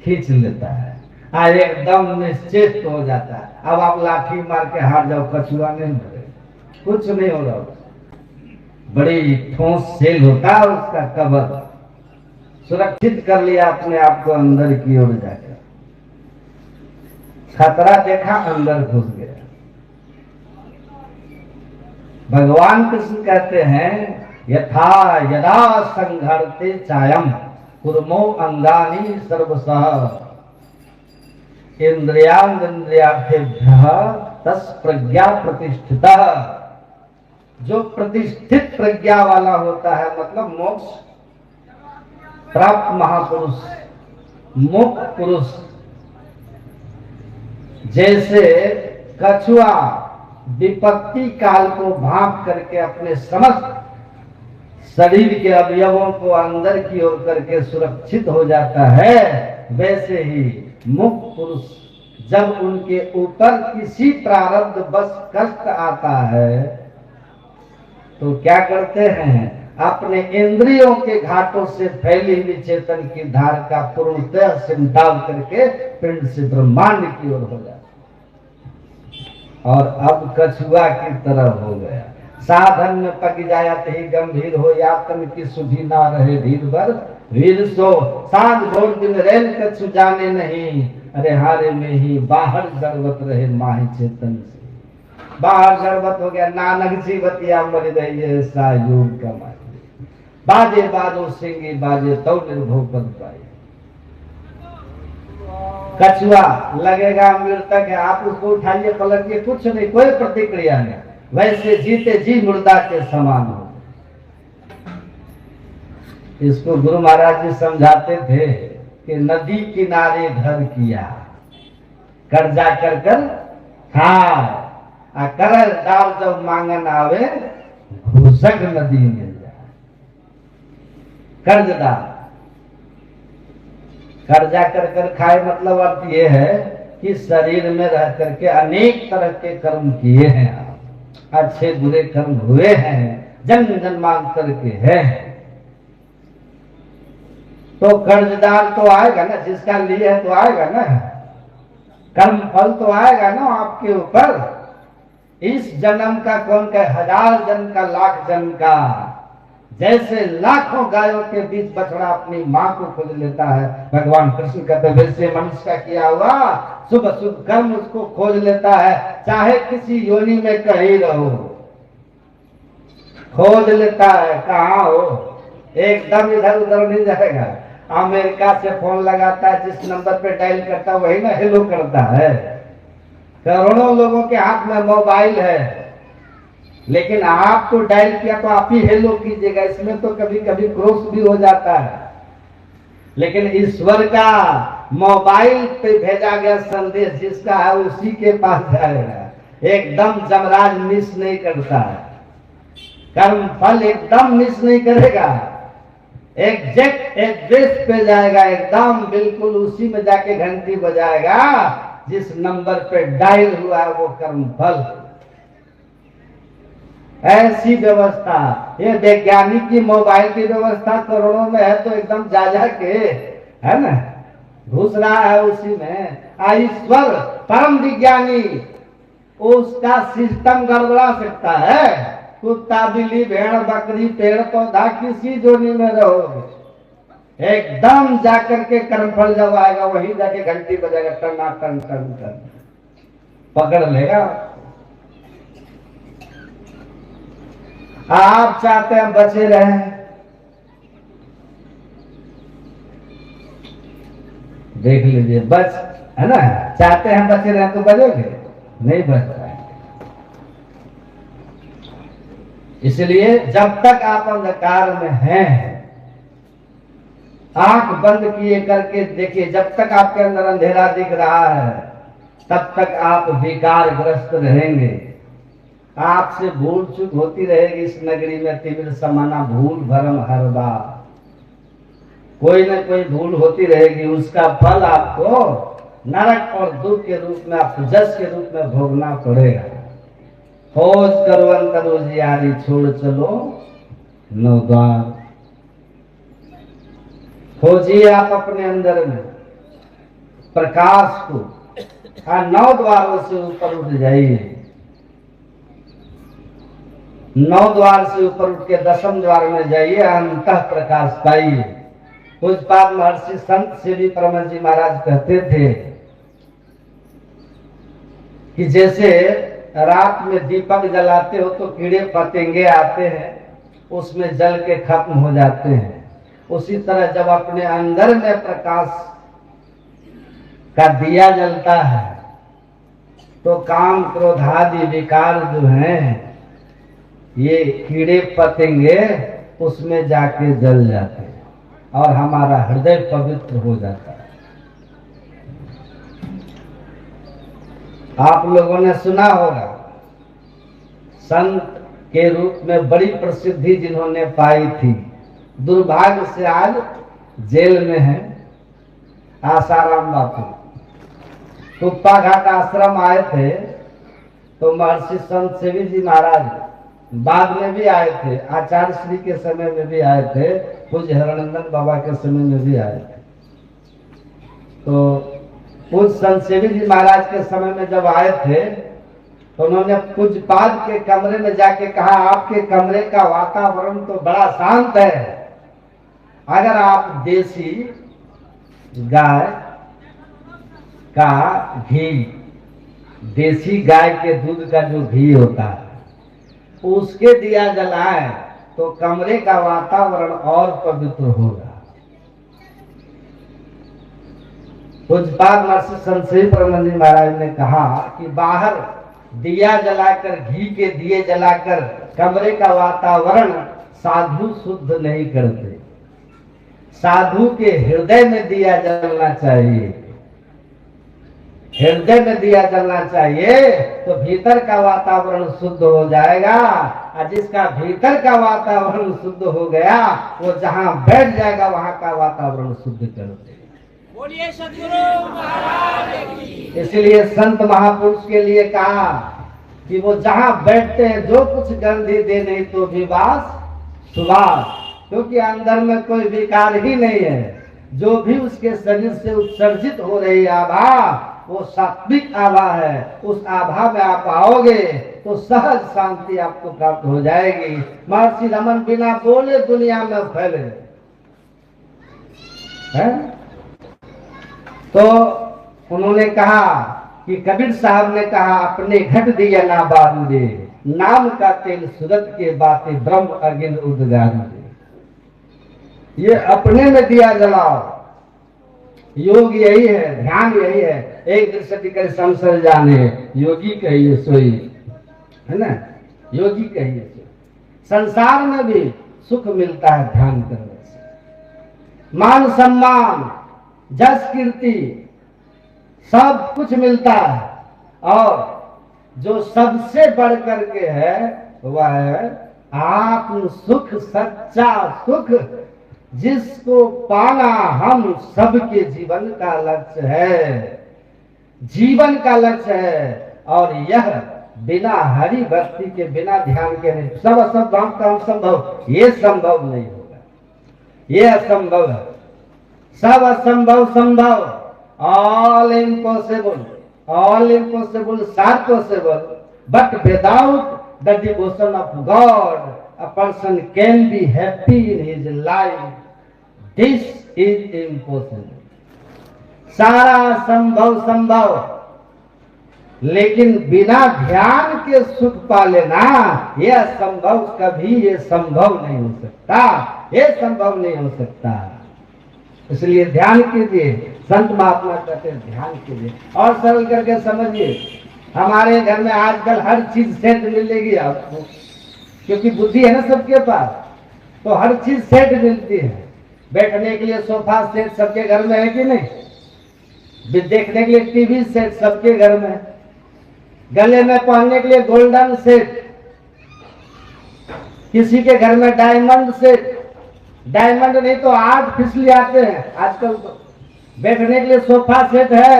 खींच लेता है और एकदम निश्चित हो जाता है। अब आप लाठी मार के हार जाओ, कछुआ नहीं मरेगा, कुछ नहीं होगा। बड़ी ठोस सेल होता है उसका कवर, सुरक्षित कर लिया अपने आप को अंदर की ओर जाकर। खतरा देखा, अंदर घुस गया। भगवान कृष्ण कहते हैं यथा यदा संघर्ते चायम कुर्मो अंगानी सर्वसः इंद्रियार्थेभ्यः तस् प्रज्ञा प्रतिष्ठितः। जो प्रतिष्ठित प्रज्ञा वाला होता है, मतलब मोक्ष प्राप्त महापुरुष, मुक्त पुरुष, जैसे कछुआ विपत्ति काल को भांप करके अपने समस्त शरीर के अवयवों को अंदर की ओर करके सुरक्षित हो जाता है, वैसे ही मुक्त पुरुष जब उनके ऊपर किसी प्रारब्ध बस कष्ट आता है तो क्या करते हैं, अपने इंद्रियों के घाटों से फैली हुई चेतन की धार का पूर्णतः सिमटाव करके पिंड से ब्रह्मांड की ओर हो जाता, और अब कछुआ की तरह हो गया। साधन में पक जायत ही गंभीर हो, यातन की सुधी ना रहे धीर भर वीर सो। सांझ भोर दिन रेल कछु जाने नहीं, अरे हारे में ही बाहर जड़वत रहे माही चेतन से। बाहर जड़वत हो गया, नानक जी बतिया मर रही है ऐसा योग कमाई। बाजे बाजो सिंगी बाजे तो निर्भो पद पाई। कछुआ लगेगा मृतक है, आप उसको उठाइए पलटिए, कुछ नहीं, कोई प्रतिक्रिया नहीं, वैसे जीते जी मुर्दा के समान हो। इसको गुरु महाराज जी समझाते थे कि नदी किनारे घर किया, कर्जा कर कर खाए, कर दाल जब मांगन आवे घुसक नदी में जाए। कर्जदार कर्जा कर कर खाए, मतलब अर्थ ये है कि शरीर में रह करके अनेक तरह के कर्म किए हैं आप, अच्छे बुरे कर्म हुए हैं, जन्म जन्मांतर के हैं, तो कर्जदार तो आएगा ना, जिसका लिए है तो आएगा ना, कर्म फल तो आएगा ना आपके ऊपर। इस जन्म का कौन का, 1000 जन्म का, लाख जन्म का, जैसे लाखों गायों के बीच बछड़ा अपनी माँ को खोज लेता है, भगवान कृष्ण कहते वैसे मनुष्य का किया हुआ शुभ शुभ कर्म उसको खोज लेता है, चाहे किसी योनि में कहीं रहो, खोज लेता है। कहाँ हो, एकदम इधर उधर नहीं जाएगा। अमेरिका से फोन लगाता है, जिस नंबर पे डायल करता है वही ना हेलो करता है। करोड़ों लोगों के हाथ में मोबाइल है, लेकिन आपको डायल किया तो आप ही हेलो कीजिएगा, इसमें तो कभी कभी क्रॉस भी हो जाता है। लेकिन ईश्वर का मोबाइल पे भेजा गया संदेश जिसका है उसी के पास जाएगा, एकदम जमराज मिस नहीं करता है, कर्म फल एकदम मिस नहीं करेगा, एग्जैक्ट एड्रेस पे जाएगा, एकदम बिल्कुल उसी में जाके घंटी बजाएगा जिस नंबर पे डायल हुआ है वो कर्म फल। ऐसी व्यवस्था, ये वैज्ञानिक की मोबाइल की व्यवस्था करोड़ों में है, तो एकदम जा जा के है ना घुस रहा है उसी में। ईश्वर परम विज्ञानी, उसका सिस्टम गड़बड़ा सकता है। कुत्ता बिल्ली भेड़ बकरी पेड़ पौधा किसी जोनी में रहोगे, एकदम जाकर के कर्मफल जब आएगा वही जाके घंटी बजाएगा, टना टन टन टन पकड़ लेगा। आप चाहते हैं बचे रहें, देख लीजिए, बच है ना, चाहते हैं बचे रहें तो बचोगे नहीं, बच रहे। इसलिए जब तक आप अंधकार में हैं, आंख बंद किए करके देखिए, जब तक आपके अंदर अंधेरा दिख रहा है तब तक आप विकारग्रस्त रहेंगे। आपसे भूल चूक होती रहेगी इस नगरी में, तिमिर समाना भूल भरम हर बार, कोई न कोई भूल होती रहेगी, उसका फल आपको नरक और दुख के रूप में, आपको जस के रूप में भोगना पड़ेगा। खोज करो अंतर उजियारी, छोड़ चलो नौ द्वार। खोजिए आप अपने अंदर में प्रकाश को, 9 द्वारों से ऊपर उठ जाइए, 9 द्वार से ऊपर उठ के 10वें द्वार में जाइए, अंतः प्रकाश पाइए। पूज्यपाद महर्षि संत श्री परमहंस जी महाराज कहते थे कि जैसे रात में दीपक जलाते हो तो कीड़े पतंगे आते हैं, उसमें जल के खत्म हो जाते हैं। उसी तरह जब अपने अंदर में प्रकाश का दिया जलता है तो काम क्रोध आदि विकार जो हैं, ये कीड़े पतंगे उसमें जाके जल जाते हैं और हमारा हृदय पवित्र हो जाता है। आप लोगों ने सुना होगा, संत के रूप में बड़ी प्रसिद्धि जिन्होंने पाई थी, दुर्भाग्य से आज जेल में है, आसाराम बापू। कुप्पा घाट आश्रम आए थे तो महर्षि संत सेवी जी महाराज बाद में भी आए थे, आचार्य श्री के समय में भी आए थे, पूज्य हरनंदन बाबा के समय में भी आए थे। तो पूज्य संत सेवी जी महाराज के समय में जब आए थे तो उन्होंने पूज्यपाद के कमरे में जाके कहा, आपके कमरे का वातावरण तो बड़ा शांत है, अगर आप देसी गाय का घी, देसी गाय के दूध का जो घी होता है उसके दिया जलाएं तो कमरे का वातावरण और पवित्र होगा। पूज्यपाद महर्षि संत श्री परमानंद जी महाराज ने कहा कि बाहर दिया जलाकर, घी के दिए जलाकर कमरे का वातावरण साधु शुद्ध नहीं करते, साधु के हृदय में दिया जलना चाहिए। हृदय में दिया जलना चाहिए तो भीतर का वातावरण शुद्ध हो जाएगा, और जिसका भीतर का वातावरण शुद्ध हो गया वो जहां बैठ जाएगा वहां का वातावरण शुद्ध कर देगा। बोलिए सद्गुरु महाराज की। इसलिए संत महापुरुष के लिए कहा कि वो जहां बैठते हैं जो कुछ गंधी दे नहीं तो भी वास सुवास, क्योंकि अंदर में कोई विकार ही नहीं है। जो भी उसके शरीर से उत्सर्जित हो रही आभा वो सात्विक आभा है। उस आभा में आप आओगे तो सहज शांति आपको प्राप्त हो जाएगी। महर्षि रमन बिना बोले दुनिया में फैले हैं। तो उन्होंने कहा कि कबीर साहब ने कहा, अपने घट दिया ना बारू दे, नाम का तेल सूरत के बातें ब्रह्म अगिन उद्गारू दे। ये अपने में दिया जलाओ, योग यही है, ध्यान यही है। एक दृष्टि कर संसर जाने, योगी कहिए सोई, है ना, योगी कहिए सोई। संसार में भी सुख मिलता है ध्यान करने से, मान सम्मान जस कीर्ति सब कुछ मिलता है। और जो सबसे बढ़ करके है वह है आत्म सुख, सच्चा सुख, जिसको पाना हम सबके जीवन का लक्ष्य है, जीवन का लक्ष्य है। और यह बिना हरि भक्ति के, बिना ध्यान के नहीं। सब असंभव का संभव, ये संभव नहीं होगा, ये असंभव है। सब असंभव संभव, all impossible, all impossible are possible, but without the devotion of God a person can be happy in his life. This is impossible. सारा संभव संभव, लेकिन बिना ध्यान के सुख पा लेना यह संभव, कभी ये संभव नहीं हो सकता, ये संभव नहीं हो सकता। इसलिए ध्यान कीजिए। संत महात्मा कहते हैं ध्यान कीजिए। और सरल करके समझिए, हमारे घर में आजकल हर चीज सेट मिलेगी आपको, क्योंकि बुद्धि है ना सबके पास, तो हर चीज सेट मिलती है। बैठने के लिए सोफा सेट सबके घर में है कि नहीं, देखने के लिए टीवी सेट सबके घर में है, गले में पहनने के लिए गोल्डन सेट, किसी के घर में डायमंड सेट, डायमंड नहीं तो आर्टिफिशियल आते हैं आजकल। तो बैठने के लिए सोफा सेट है,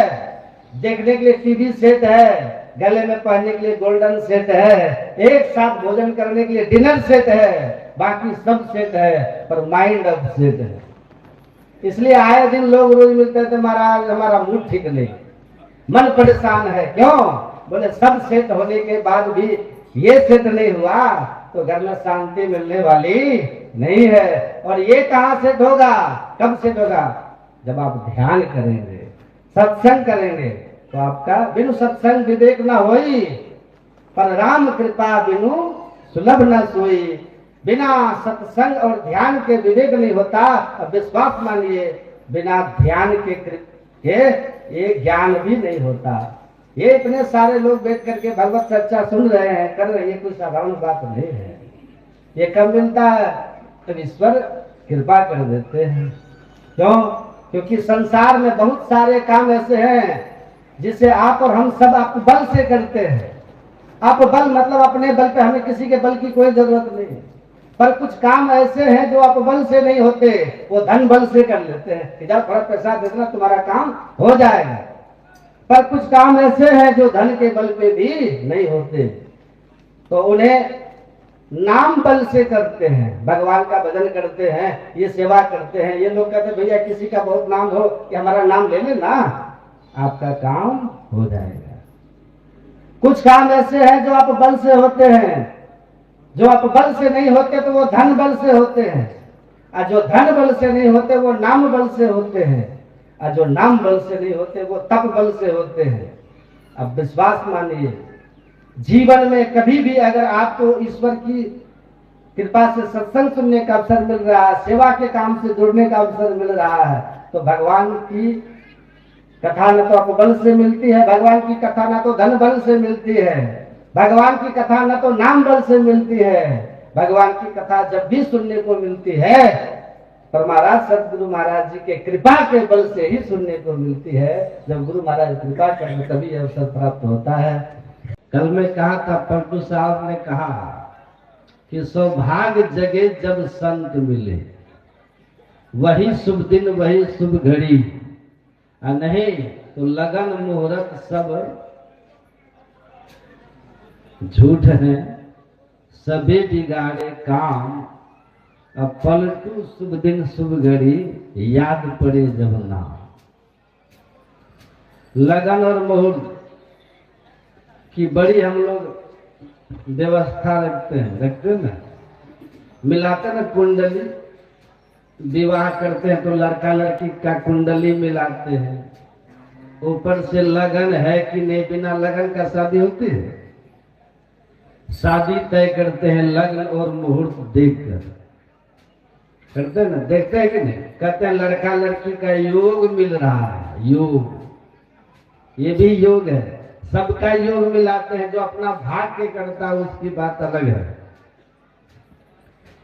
देखने के लिए टीवी सेट है, गले में पहनने के लिए गोल्डन सेट है, एक साथ भोजन करने के लिए डिनर सेट है, बाकी सब सेट है, पर माइंड अब सेट है। इसलिए आए दिन लोग रोज मिलते थे, महाराज हमारा मूड ठीक नहीं, मन परेशान है। क्यों? बोले सब सेट होने के बाद भी ये सेट नहीं हुआ तो घर में शांति मिलने वाली नहीं है। और ये कहाँ सेट होगा, कब सेट होगा? जब आप ध्यान करेंगे, सत्संग करेंगे, तो आपका बिनु सत्संग विवेक न होई, पर राम कृपा बिनु सुलभ न सोई। बिना सत्संग और ध्यान के विवेक नहीं होता। अब विश्वास मानिए, बिना ध्यान के ये ज्ञान भी नहीं होता। ये इतने सारे लोग बैठ करके भगवत चर्चा सुन रहे हैं, कर रहे हैं, ये कोई साधारण बात नहीं है। ये कब मिलता है? तो ईश्वर कृपा कर देते हैं। क्यों? क्योंकि संसार में बहुत सारे काम ऐसे हैं जिसे आप और हम सब आप बल से करते हैं। आप बल मतलब अपने बल पे, हमें किसी के बल की कोई जरूरत नहीं। पर कुछ काम ऐसे हैं जो आप बल से नहीं होते, वो धन बल से कर लेते हैं कि जब थोड़ा पैसा दे देना तुम्हारा काम हो जाएगा। पर कुछ काम ऐसे हैं जो धन के बल पे भी नहीं होते, तो उन्हें नाम बल से करते हैं। भगवान का भजन करते हैं, ये सेवा करते हैं। ये लोग कहते हैं भैया किसी का बहुत नाम हो कि हमारा नाम ले लेना, आपका काम हो जाएगा। कुछ काम ऐसे हैं जो आप बल से होते हैं, जो आप बल से नहीं होते तो वो धन बल से होते हैं, और जो धन बल से नहीं होते वो नाम बल से होते हैं, और जो नाम बल से नहीं होते वो तप बल से होते हैं। अब विश्वास मानिए, जीवन में कभी भी अगर आपको ईश्वर की कृपा से सत्संग सुनने का अवसर मिल रहा है, सेवा के काम से जुड़ने का अवसर मिल रहा है, तो भगवान की कथा न तो आप बल से मिलती है, भगवान की कथा न तो धन बल से मिलती है, भगवान की कथा न तो नाम बल से मिलती है। भगवान की कथा जब भी सुनने को मिलती है, पर महाराज सदगुरु महाराज जी के कृपा के बल से ही सुनने को मिलती है। जब गुरु महाराज कृपा करें तभी अवसर प्राप्त होता है। कल में कहा था, पलटू साहब ने कहा कि सौभाग्य जगे जब संत मिले, वही शुभ दिन वही शुभ घड़ी, और नहीं तो लगन मुहूर्त सब झूठ है, सबे बिगाड़े काम। अब पलटू शुभ दिन शुभ घड़ी, याद पड़े जब नाम। लगन और मुहूर्त की बड़ी हम लोग व्यवस्था रखते हैं ना, मिलाते ना कुंडली। विवाह करते हैं तो लड़का लड़की का कुंडली मिलाते हैं, ऊपर से लगन है कि नहीं। बिना लगन का शादी होती है? शादी तय करते हैं लगन और मुहूर्त देखकर, करते हैं ना, देखते हैं कि नहीं? कहते हैं लड़का लड़की का योग मिल रहा है, योग, ये भी योग है। सबका योग मिलाते हैं, जो अपना भाग्य करता है उसकी बात अलग है।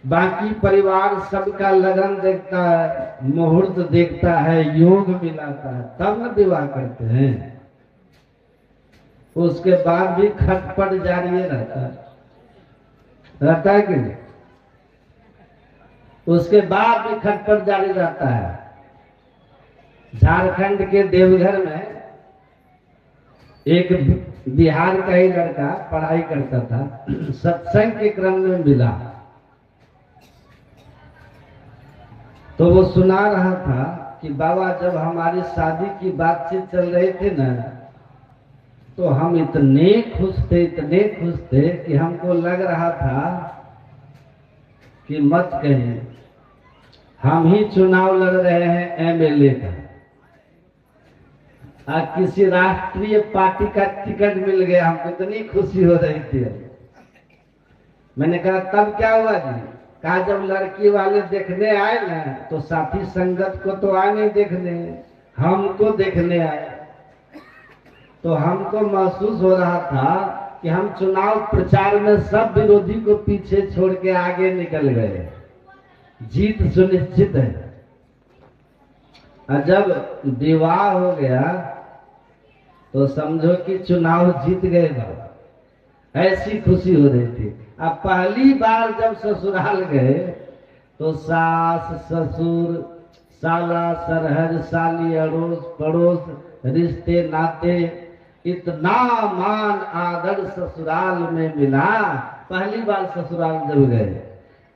बाकी परिवार सबका लगन देखता है, मुहूर्त देखता है, योग मिलाता है, तब न विवाह करते हैं। उसके बाद भी खटपट जारी रहता है कि नहीं? उसके बाद भी खटपट जारी रहता है। झारखंड के देवघर में एक बिहार का ही लड़का पढ़ाई करता था, सत्संग के क्रम में मिला, तो वो सुना रहा था कि बाबा जब हमारी शादी की बातचीत चल रही थी ना, तो हम इतने खुश थे कि हमको लग रहा था कि मत कहिए, हम ही चुनाव लड़ रहे हैं एमएलए का, और किसी राष्ट्रीय पार्टी का टिकट मिल गया। हमको इतनी खुशी हो रही थी। मैंने कहा तब क्या हुआ जी? कहा जब लड़की वाले देखने आए ना, तो साथी संगत को तो आए नहीं देखने, हमको देखने आए। तो हमको महसूस हो रहा था कि हम चुनाव प्रचार में सब विरोधी को पीछे छोड़ के आगे निकल गए, जीत सुनिश्चित है। और जब विवाह हो गया तो समझो कि चुनाव जीत गए बाबा, ऐसी खुशी हो रही थी। अब पहली बार जब ससुराल गए तो सास ससुर साला सरहज साली अड़ोस पड़ोस रिश्ते नाते, इतना मान आदर ससुराल में मिला। पहली बार ससुराल जब गए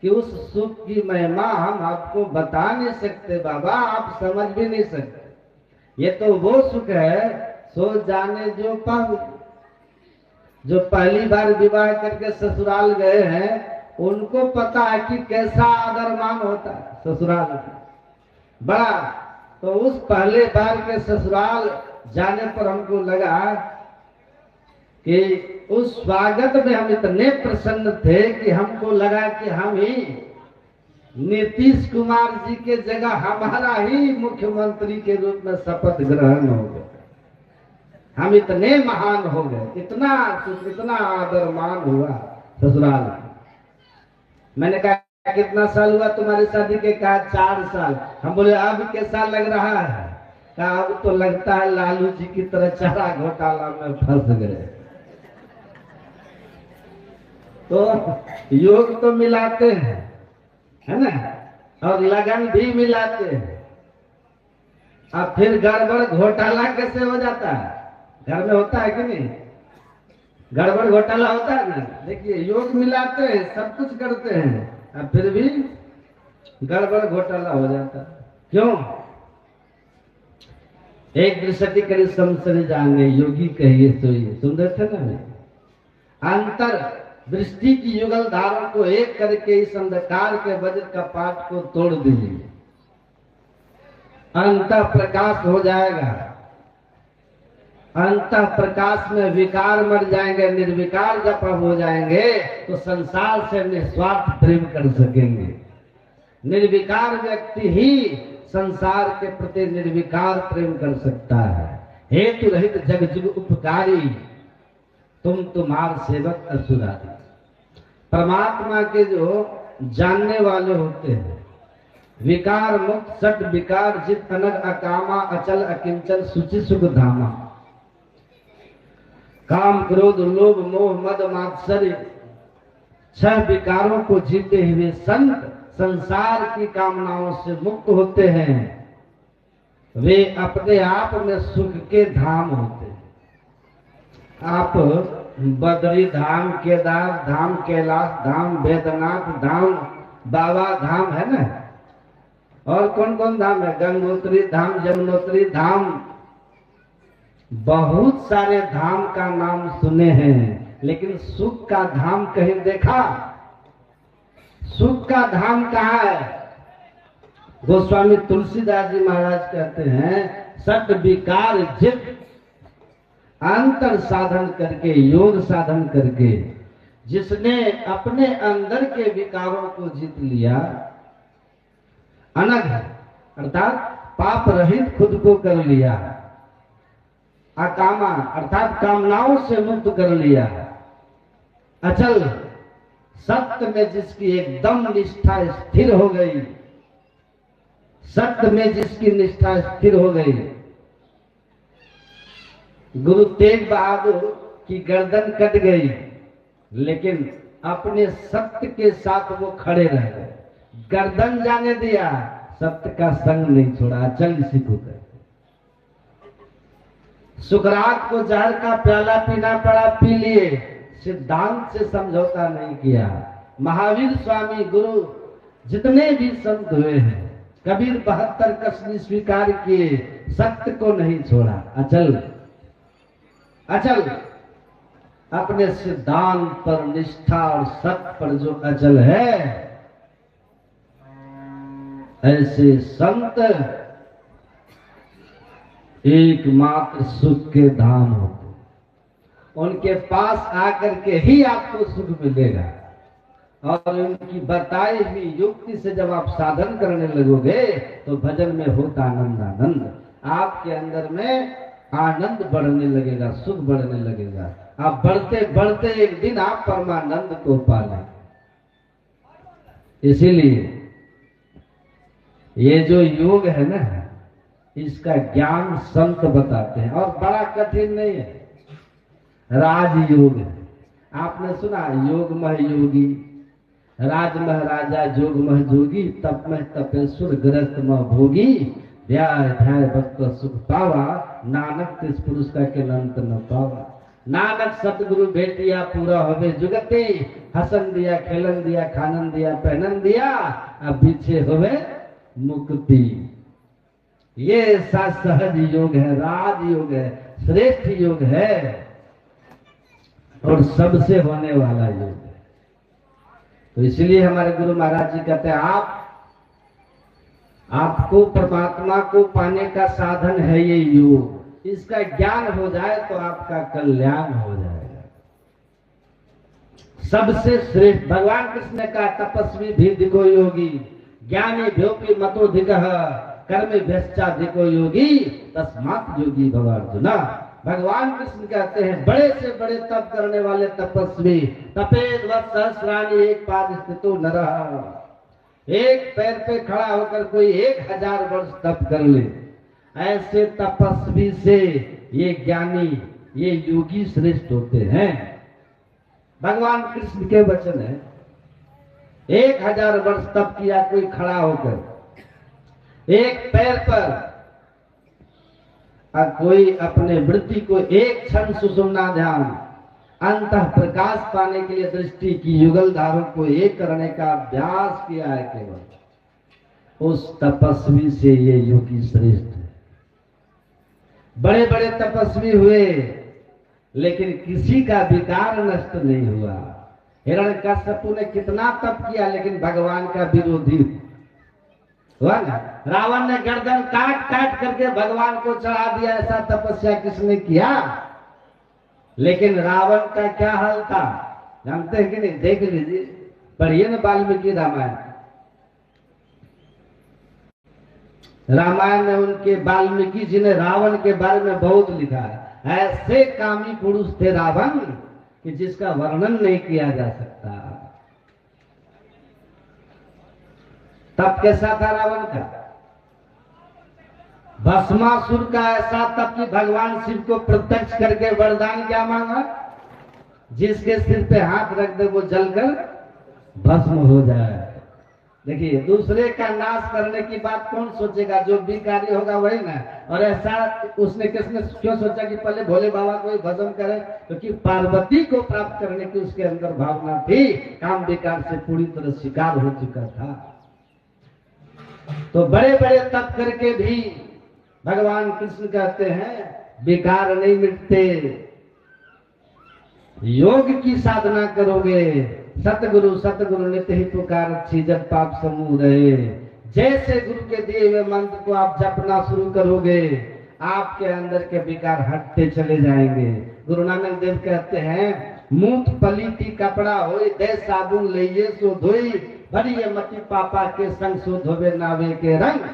कि उस सुख की महिमा हम आपको बता नहीं सकते बाबा, आप समझ भी नहीं सकते। ये तो वो सुख है सो जाने जो पाओ। जो पहली बार विवाह करके ससुराल गए हैं उनको पता है कि कैसा आदर मान होता है ससुराल बड़ा। तो उस पहले बार के ससुराल जाने पर हमको लगा कि उस स्वागत में हम इतने प्रसन्न थे कि हमको लगा कि हम ही नीतीश कुमार जी के जगह हमारा ही मुख्यमंत्री के रूप में शपथ ग्रहण हो गए। हम इतने महान हो गए, इतना आदर मान हुआ ससुराल में। मैंने कहा कितना साल हुआ तुम्हारी शादी के? कहा 4 साल। हम बोले अब कैसा लग रहा है? कहा अब तो लगता है लालू जी की तरह चारा घोटाला में फंस गए। तो योग तो मिलाते हैं, है ना, और लगन भी मिलाते हैं। अब फिर गड़बड़ घोटाला कैसे हो जाता है? घर में होता है कि नहीं? गड़बड़ घोटाला होता है ना। देखिए योग मिलाते हैं, सब कुछ करते हैं, अब फिर भी गड़बड़ घोटाला हो जाता है। क्यों? एक दृष्टि करी समसरी जाएंगे, योगी कहिए सोइए। सुन रहे थे ना? अंतर दृष्टि की युगल धारण को एक करके इस अंधकार के वज्र का पाठ को तोड़ दीजिए, अंतः प्रकाश हो जाएगा। अंतः प्रकाश में विकार मर जाएंगे, निर्विकार जब हो जाएंगे तो संसार से निस्वार्थ प्रेम कर सकेंगे। निर्विकार व्यक्ति ही संसार के प्रति निर्विकार प्रेम कर सकता है। हेतु रहित जग जुग उपकारी, तुम तुम्हार सेवक असुरारी। परमात्मा के जो जानने वाले होते हैं, विकार मुक्त सट विकार जित अनग अकामा अचल अकिंचन सुचि सुख धामा। काम क्रोध लोभ मोह मद मात्सर्य 6 विकारों को जीते हुए संत संसार की कामनाओं से मुक्त होते हैं। वे अपने आप में सुख के धाम होते हैं। आप बद्री धाम, केदार धाम, कैलाश धाम, बैद्यनाथ धाम, बाबा धाम, है ना, और कौन कौन धाम है? गंगोत्री धाम, यमुनोत्री धाम, बहुत सारे धाम का नाम सुने हैं, लेकिन सुख का धाम कहीं देखा? सुख का धाम कहाँ है? गोस्वामी तुलसीदास जी महाराज कहते हैं, सत विकार जित अंतर साधन करके, योग साधन करके, जिसने अपने अंदर के विकारों को जीत लिया, अनग अर्थात पाप रहित खुद को कर लिया, अकामा अर्थात कामनाओं से मुक्त कर लिया, अचल सत्य में जिसकी एकदम निष्ठा स्थिर हो गई, सत्य में जिसकी निष्ठा स्थिर हो गई। गुरु तेग बहादुर की गर्दन कट गई, लेकिन अपने सत्य के साथ वो खड़े रह गए। गर्दन जाने दिया, सत्य का संग नहीं छोड़ा, अचल इसी को कहते। सुकरात को जहर का प्याला पीना पड़ा, पी लिए, सिद्धांत से समझौता नहीं किया। महावीर स्वामी गुरु जितने भी संत हुए हैं, कबीर 72 कसनी स्वीकार किए, सत्य को नहीं छोड़ा, अचल अचल अपने सिद्धांत पर निष्ठा और सत्य पर जो अचल है, ऐसे संत एकमात्र सुख के धाम होते। उनके पास आकर के ही आपको सुख मिलेगा, और उनकी बताई हुई युक्ति से जब आप साधन करने लगोगे तो भजन में होता आनंद आनंद, आपके अंदर में आनंद बढ़ने लगेगा, सुख बढ़ने लगेगा। आप बढ़ते बढ़ते एक दिन आप परमानंद को पालें। इसीलिए ये जो योग है ना, इसका ज्ञान संत बताते हैं, और बड़ा कठिन नहीं है। राजयोग है, आपने सुना, योग मह योगी, राज मह राजा, जोग मह जोगी, तप मह तपेश्वर, गृहस्थ मह भोगी, ध्याय ध्याय भक्त सुख पावा, नानक तिस पुरुष का के अंत न पावा। नानक सतगुरु भेटिया पूरा हवे जुगति, हसन दिया खेलन दिया खानन दिया पहनन दिया, अब पीछे होवे मुक्ति। ये ऐसा सहज योग है, राज योग है, श्रेष्ठ योग है, और सबसे होने वाला योग है। तो इसलिए हमारे गुरु महाराज जी कहते हैं, आपको परमात्मा को पाने का साधन है ये योग। इसका ज्ञान हो जाए तो आपका कल्याण हो जाएगा। सबसे श्रेष्ठ भगवान कृष्ण ने कहा, तपस्वी भी दिको योगी, ज्ञानी भ्योपि मतोधिकः, कर्म भ्यश्चाधिको योगी, तस्मात् योगी भव अर्जुना। भगवान कृष्ण कहते हैं, बड़े से बड़े तप करने वाले तपस्वी, तपेद वत् सहस्राणि एक पाद स्थितो नरः, एक पैर पे खड़ा होकर कोई 1000 वर्ष तप कर ले, ऐसे तपस्वी से ये ज्ञानी, ये योगी श्रेष्ठ होते हैं। भगवान कृष्ण के वचन है। 1000 वर्ष तप किया कोई खड़ा होकर, एक पैर पर, और कोई अपने वृत्ति को एक क्षण सुषुम्ना ध्यान, अंतः प्रकाश पाने के लिए दृष्टि की युगल धारों को एक करने का अभ्यास किया है केवल, उस तपस्वी से ये योगी श्रेष्ठ है। बड़े बड़े तपस्वी हुए लेकिन किसी का विकार नष्ट नहीं हुआ। हिरण्यकश्यप ने कितना तप किया लेकिन भगवान का विरोधी हुआ ना। रावण ने गर्दन काट काट करके भगवान को चढ़ा दिया, ऐसा तपस्या किसने किया? लेकिन रावण का क्या हाल था जानते हैं कि नहीं? देख लीजिए, पढ़िए ना वाल्मीकि रामायण। रामायण में उनके वाल्मीकि जी ने रावण के बारे में बहुत लिखा है। ऐसे कामी पुरुष थे रावण कि जिसका वर्णन नहीं किया जा सकता। तप कैसा था रावण का? भस्मासुर का ऐसा तप कि भगवान शिव को प्रत्यक्ष करके वरदान क्या मांगा? जिसके सिर पे हाथ रख दे वो जलकर भस्म हो जाए। देखिए, दूसरे का नाश करने की बात कौन सोचेगा? जो विकारी होगा वही ना। और ऐसा उसने किसने क्यों सोचा कि पहले भोले बाबा को ही भस्म करे? क्योंकि पार्वती को प्राप्त करने की उसके अंदर भावना थी। काम विकार से पूरी तरह शिकार हो चुका था। तो बड़े बड़े तप करके भी भगवान कृष्ण कहते हैं विकार नहीं मिटते। योग की साधना करोगे, सतगुरु सतगुरु नित्य ही पुकार जब पाप समूह रहे। जैसे गुरु के दिए हुए मंत्र को आप जपना शुरू करोगे, आपके अंदर के विकार हटते चले जाएंगे। गुरु नानक देव कहते हैं, मूठ पलीती कपड़ा होई, दे साबुन लइये सो धोई, भरी मति पापा के संग सो धोवे नावे के रंग।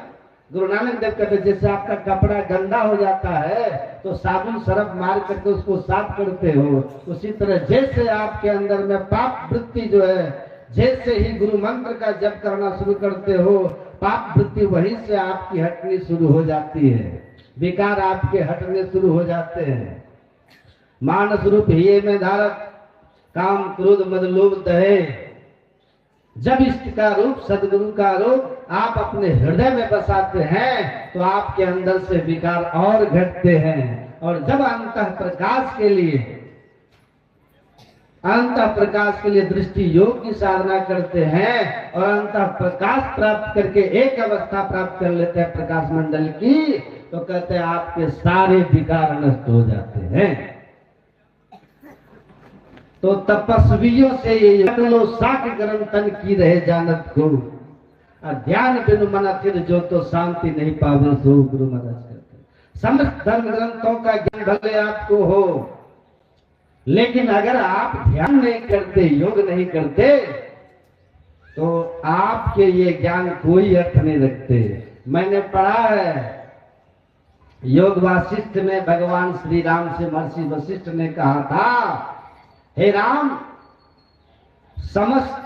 गुरु नानक देव कहते जैसे आपका कपड़ा गंदा हो जाता है तो साबुन सरफ मार करके उसको साफ करते हो, उसी तरह जैसे आपके अंदर में पाप वृत्ति जो है, जैसे ही गुरु मंत्र का जप करना शुरू करते हो, पाप वृत्ति वहीं से आपकी हटनी शुरू हो जाती है। विकार आपके हटने शुरू हो जाते हैं। मानस रूप हिये में धारक, काम क्रोध मद लोभ दहे। जब इष्ट का रूप सदगुरु का रूप आप अपने हृदय में बसाते हैं तो आपके अंदर से विकार और घटते हैं। और जब अंतः प्रकाश के लिए दृष्टि योग की साधना करते हैं और अंतः प्रकाश प्राप्त करके एक अवस्था प्राप्त कर लेते हैं प्रकाश मंडल की, तो कहते हैं आपके सारे विकार नष्ट हो जाते हैं। तो तपस्वियों से ये लो साख गरम तन की रहे जानत को, ध्यान बिनु मन फिर जो तो शांति नहीं पावे सो। गुरु महाराज कहते समस्त धर्म ग्रंथों का ज्ञान भले आपको हो, लेकिन अगर आप ध्यान नहीं करते, योग नहीं करते, तो आपके ये ज्ञान कोई अर्थ नहीं रखते। मैंने पढ़ा है योग वासिष्ठ में भगवान श्री राम से महर्षि वशिष्ठ ने कहा था, हे राम, समस्त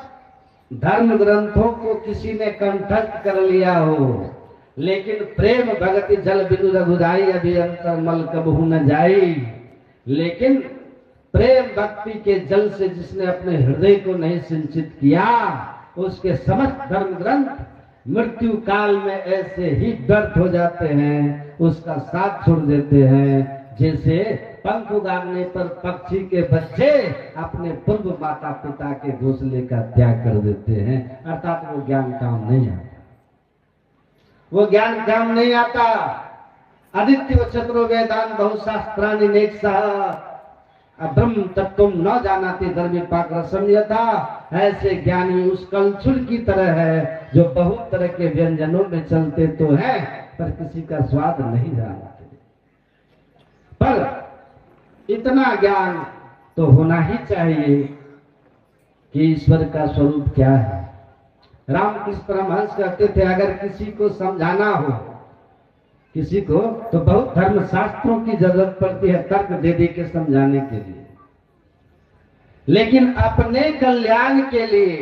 धर्म ग्रंथों को किसी ने कंठस्थ कर लिया हो, लेकिन प्रेम भगति जल बिनु रघुराई अभी अंतर मल कबहू न जाई। लेकिन प्रेम भक्ति के जल से जिसने अपने हृदय को नहीं सिंचित किया, उसके समस्त धर्म ग्रंथ मृत्यु काल में ऐसे ही व्यर्थ हो जाते हैं, उसका साथ छोड़ देते हैं। जैसे पंख उगाड़ने पर पक्षी के बच्चे अपने पूर्व माता पिता के घोंसले का त्याग कर देते हैं, अर्थात वो ज्ञान काम नहीं आता। वो ज्ञान काम नहीं आता। आदित्य व चतुरो वेदान बहुशास्त्रानि नेक्षः ब्रह्म तत्व न जानाति धर्मी पाक रसम यथा। ऐसे ज्ञानी उस कलछुल की तरह है जो बहुत तरह के व्यंजनों में चलते तो हैं पर किसी का स्वाद नहीं जानते। पर इतना ज्ञान तो होना ही चाहिए कि ईश्वर का स्वरूप क्या है। रामकृष्ण परमहंस कहते थे अगर किसी को समझाना हो किसी को तो बहुत धर्मशास्त्रों की जरूरत पड़ती है तर्क दे दे के समझाने के लिए, लेकिन अपने कल्याण के लिए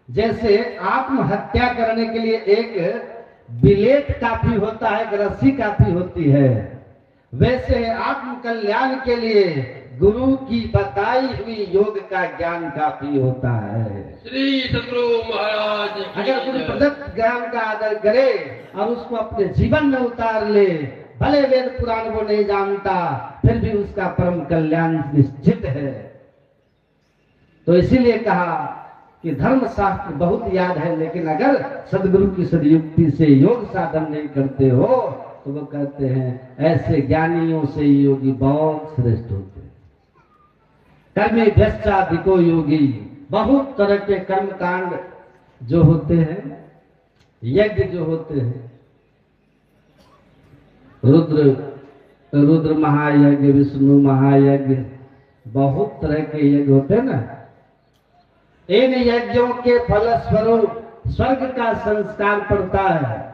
जैसे आत्महत्या करने के लिए एक बिलेट काफी होता है, एक रस्सी काफी होती है, वैसे आत्म कल्याण के लिए गुरु की बताई हुई योग का ज्ञान काफी होता है। श्री सतगुरु महाराज की अगर गुरु जय। प्रदत्त ज्ञान का आदर करे और उसको अपने जीवन में उतार ले, भले वेद पुराण वो नहीं जानता फिर भी उसका परम कल्याण निश्चित है। तो इसीलिए कहा कि धर्म शास्त्र बहुत याद है, लेकिन अगर सदगुरु की सदयुक्ति से योग साधन नहीं करते हो तो वो कहते हैं ऐसे ज्ञानियों से योगी बहुत श्रेष्ठ होते हैं। कर्मे भ्रष्टाधिको योगी, बहुत तरह के कर्म कांड जो होते हैं, यज्ञ जो होते हैं, रुद्र महायज्ञ, विष्णु महायज्ञ, बहुत तरह के यज्ञ होते हैं ना। इन यज्ञों के फलस्वरूप स्वर्ग का संस्कार पड़ता है।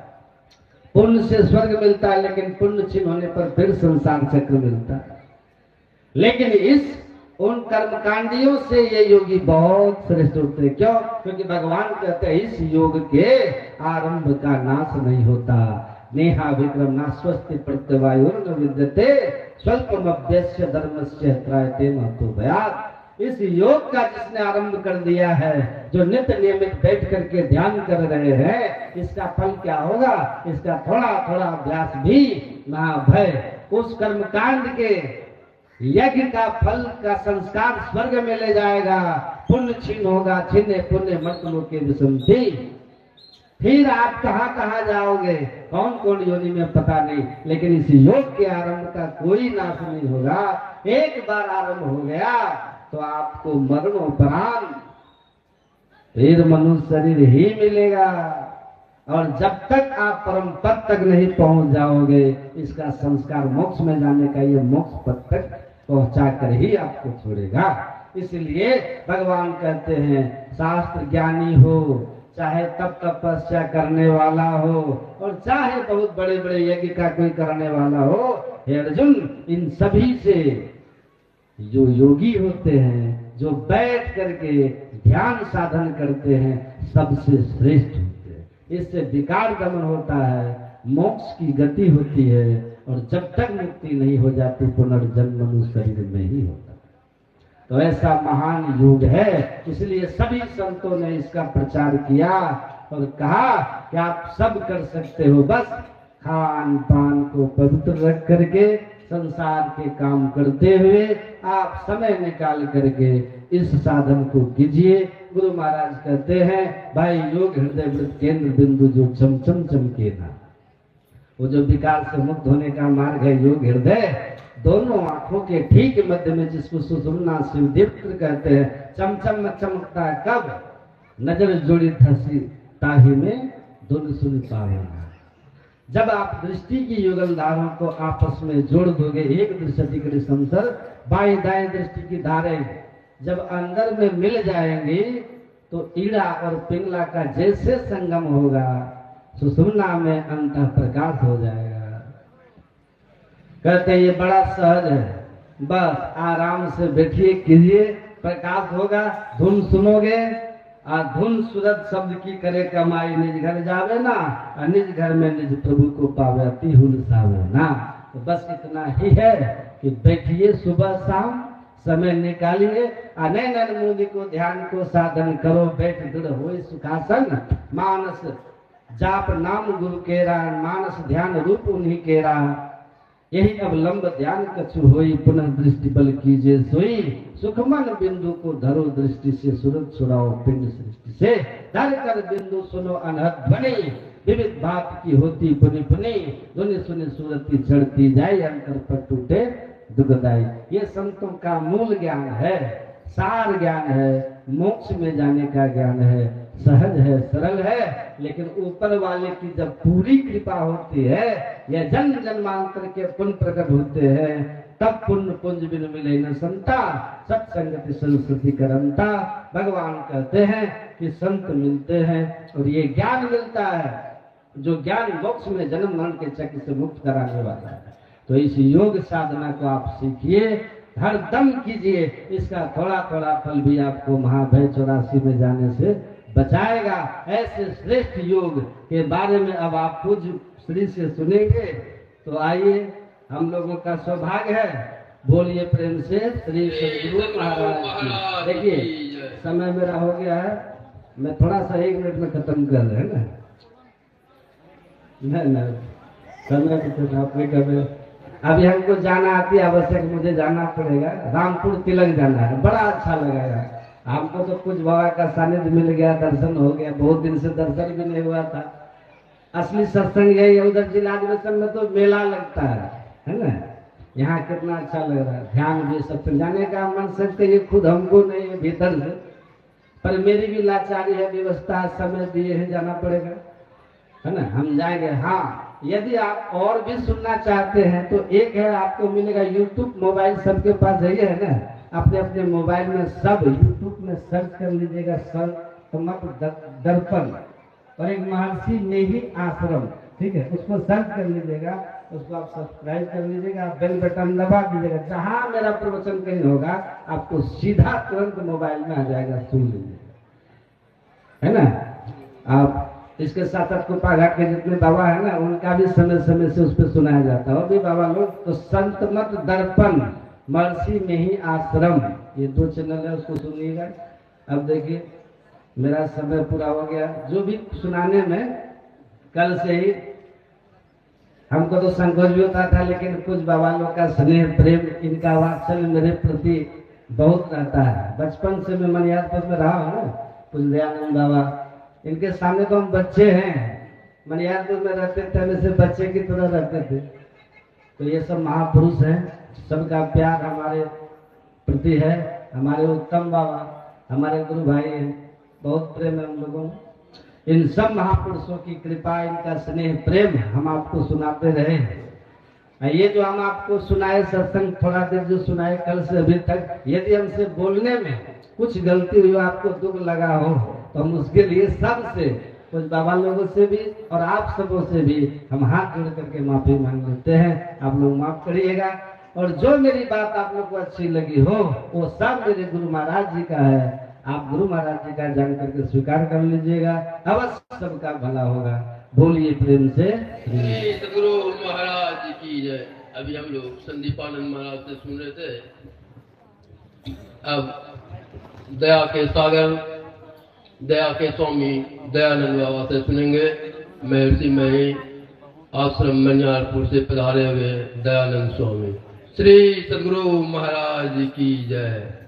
पुण्य से स्वर्ग मिलता है, लेकिन पुण्य क्षीण होने पर फिर संसार चक्र मिलता है। लेकिन इस उन कर्मकांडियों से ये योगी बहुत श्रेष्ठ होते हैं। क्यों? क्योंकि भगवान कहते हैं इस योग के आरंभ का नाश नहीं होता। नेहा विक्रम ना स्वस्ति प्रत्यवायुर न विद्यते स्वल्पम अभ्यस्य धर्मस्य त्रायते महतो भयात्। इस योग का जिसने आरंभ कर दिया है, जो नित्य नियमित बैठ करके ध्यान कर रहे हैं, इसका फल क्या होगा? इसका थोड़ा थोड़ा अभ्यास भी महाभय उस कर्मकांड के यज्ञ का फल का संस्कार स्वर्ग में ले जाएगा। पुण्य क्षीण होगा, छिन्ने पुण्य मर्तलों के विसंधि। फिर आप कहाँ जाओगे, कौन कौन योनि में पता नहीं, लेकिन इस योग के आरंभ का कोई नाश नहीं होगा। एक बार आरंभ हो गया तो आपको मरणोपरांत फिर मनुष्य शरीर ही मिलेगा। और जब तक आप परम पद तक नहीं पहुंच जाओगे, इसका संस्कार मोक्ष में जाने का ये मोक्ष पद तक पहुंचा कर ही आपको छोड़ेगा। इसलिए भगवान कहते हैं शास्त्र ज्ञानी हो, चाहे तप तपस्या करने वाला हो, और चाहे बहुत बड़े बड़े यज्ञ का कोई करने वाला हो, हे अर्जुन, इन सभी से जो योगी होते हैं, जो बैठ करके ध्यान साधन करते हैं, सबसे श्रेष्ठ होते हैं। इससे विकार दमन होता है, मोक्ष की गति होती है, और जब तक मुक्ति नहीं हो जाती पुनर्जन्म मनुष्य शरीर में ही होता है। तो ऐसा महान योग है, इसलिए सभी संतों ने इसका प्रचार किया और कहा कि आप सब कर सकते हो, बस खान पान को पवित्र रख करके संसार के काम करते हुए आप समय निकाल करके इस साधन को कीजिए। गुरु महाराज कहते हैं भाई योग हृदय वृत्त केंद्र बिंदु जो चमचम चमके ना, वो जो विकार से मुक्त होने का मार्ग है योग हृदय, दोनों आंखों के ठीक मध्य में, जिसको सुषुम्ना शिवदीप्त कहते हैं, चमचम चमकता है कब? नजर जोड़ी थसी ताही में दुन सुन पावेगा। जब आप दृष्टि की युगलधारों को आपस में जोड़ दोगे, एक दृष्टि संसर बाएं दाएं दृष्टि की धारें जब अंदर में मिल जाएंगी तो ईड़ा और पिंगला का जैसे संगम होगा, सुषुम्ना में अंत प्रकाश हो जाएगा। कहते ये बड़ा सहज है, बस आराम से बैठिए कीजिए, प्रकाश होगा। धुन सुनोगे, धुन सूरत शब्द की करे कमाई, निज घर जावे ना, निज घर में निज प्रभु को पावे अति हुल सावे ना। तो बस इतना ही है कि बैठिए, सुबह शाम समय निकालिए, नैन मुनि को ध्यान को साधन करो, बैठ दृढ़ होए सुखासन, मानस जाप नाम गुरु केरा, मानस ध्यान रूप उन्हीं केरा, यही अवलंब ध्यान कछु होई, पुनः दृष्टि बल कीजिए सोई, सुखमन बिंदु को धरो दृष्टि से, सुरत छुड़ाओ पिंड सृष्टि से, धर कर बिंदु सुनो अनहद ध्वनि, विविध भात की होती पुनि पुनि, धुनि सुनि सूरती चढ़ती जाए, अंतर पर टूटे दुखदाई। ये संतों का मूल ज्ञान है, सार ज्ञान है, मोक्ष में जाने का ज्ञान है, सहज है, सरल है। लेकिन ऊपर वाले की जब पूरी कृपा होती है, या जन्म जन्मांतर के पुण्य प्रकट होते हैं, तब पुण्य पुंज बिन मिले न संता, सत्संगति संस्कृति करंता। भगवान कहते हैं कि संत मिलते हैं और ये ज्ञान मिलता है, जो ज्ञान मोक्ष में जन्म मरण के चक्र से मुक्त कराने वाला है। तो इस योग साधना को आप सीखिए, हर दम कीजिए, इसका थोड़ा थोड़ा फल भी आपको महाभय 84 में जाने से बचाएगा। ऐसे श्रेष्ठ योग के बारे में अब आप पूज्य श्री से सुनेंगे। तो आइए, हम लोगों का सौभाग्य है, बोलिए प्रेम से श्री सद्गुरु महाराज की। देखिए समय मेरा हो गया है, मैं थोड़ा सा 1 मिनट में खत्म कर रहे हैं ना, समय तो आपने कभी अभी हमको जाना आती है, आवश्यक मुझे जाना पड़ेगा, रामपुर तिलक जाना है। बड़ा अच्छा लगा यार, हमको तो कुछ बाबा का सानिध्य मिल गया, दर्शन हो गया, बहुत दिन से दर्शन भी नहीं हुआ था। असली सत्संग यही है, उधर जिला अधिवेशन में तो मेला लगता है ना। यहाँ कितना अच्छा लग रहा है, ध्यान भी सत्संग जाने का मन सकते ये खुद हमको नहीं है भीतर से, पर मेरी भी लाचारी है, व्यवस्था समय दिए है, जाना पड़ेगा, है ना। हम जाएंगे। हाँ, यदि आप और भी सुनना चाहते हैं तो एक है, आपको मिलेगा यूट्यूब, मोबाइल सबके पास है ना, अपने अपने मोबाइल में सब यूट्यूब में सर्च कर लीजिएगा, दर्पण, और एक महर्षि नेही आश्रम, ठीक है, उसको सर्च कर लीजिएगा, उसको आप सब्सक्राइब कर लीजिएगा, बेल बटन दबा दीजिएगा, जहां मेरा प्रवचन कहीं होगा आपको सीधा तुरंत मोबाइल में आ जाएगा, सुन लीजिएगा, है ना। आप इसके साथ साथ कृपा घाट के जितने बाबा है ना, उनका भी समय समय से उस पर सुनाया जाता है, और भी बाबा लोग। तो संत मत दर्पण, महर्षि में ही आश्रम, ये 2 चैनल है, उसको सुनिएगा। अब देखिए मेरा समय पूरा हो गया, जो भी सुनाने में कल से ही हमको तो संकोच भी होता था, लेकिन कुछ बाबा लोग का स्नेह प्रेम, इनका वात्सल्य मेरे प्रति बहुत रहता है। बचपन से मैं मनियारपुर में रहा हूँ ना, कुछ दयानंद बाबा, इनके सामने तो हम बच्चे हैं, मनियारपुर में रहते थे, हम ऐसे बच्चे की तरह रहते थे। तो ये सब महापुरुष हैं, सबका प्यार हमारे प्रति है, हमारे उत्तम बाबा, हमारे गुरु भाई हैं, बहुत प्रेम है हम लोगों में। इन सब महापुरुषों की कृपा, इनका स्नेह प्रेम हम आपको सुनाते रहे। ये जो हम आपको सुनाए सत्संग, थोड़ा देर जो सुनाए कल से अभी तक, यदि हमसे बोलने में कुछ गलती हुई, आपको दुख लगा हो, तो हम उसके लिए सबसे, कुछ बाबा लोगों से भी और आप सबों से भी हम हाथ जोड़ करके माफी मांग लेते हैं। आप लोग माफ करिएगा, और जो मेरी बात आप लोग को अच्छी लगी हो, वो सब मेरे गुरु महाराज जी का है, आप गुरु महाराज जी का जान करके स्वीकार कर लीजिएगा, अवश्य सबका भला होगा। बोलिए प्रेम से सद्गुरु महाराज जी की जय। अभी हम लोग संदीपानंद महाराज से सुन रहे थे, अब दया के सागर, दया के स्वामी दयानंद बाबा से सुनेंगे। महर्षि में आश्रम मनियारपुर से पधारे हुए दयानंद स्वामी। श्री सद्गुरु महाराज की जय।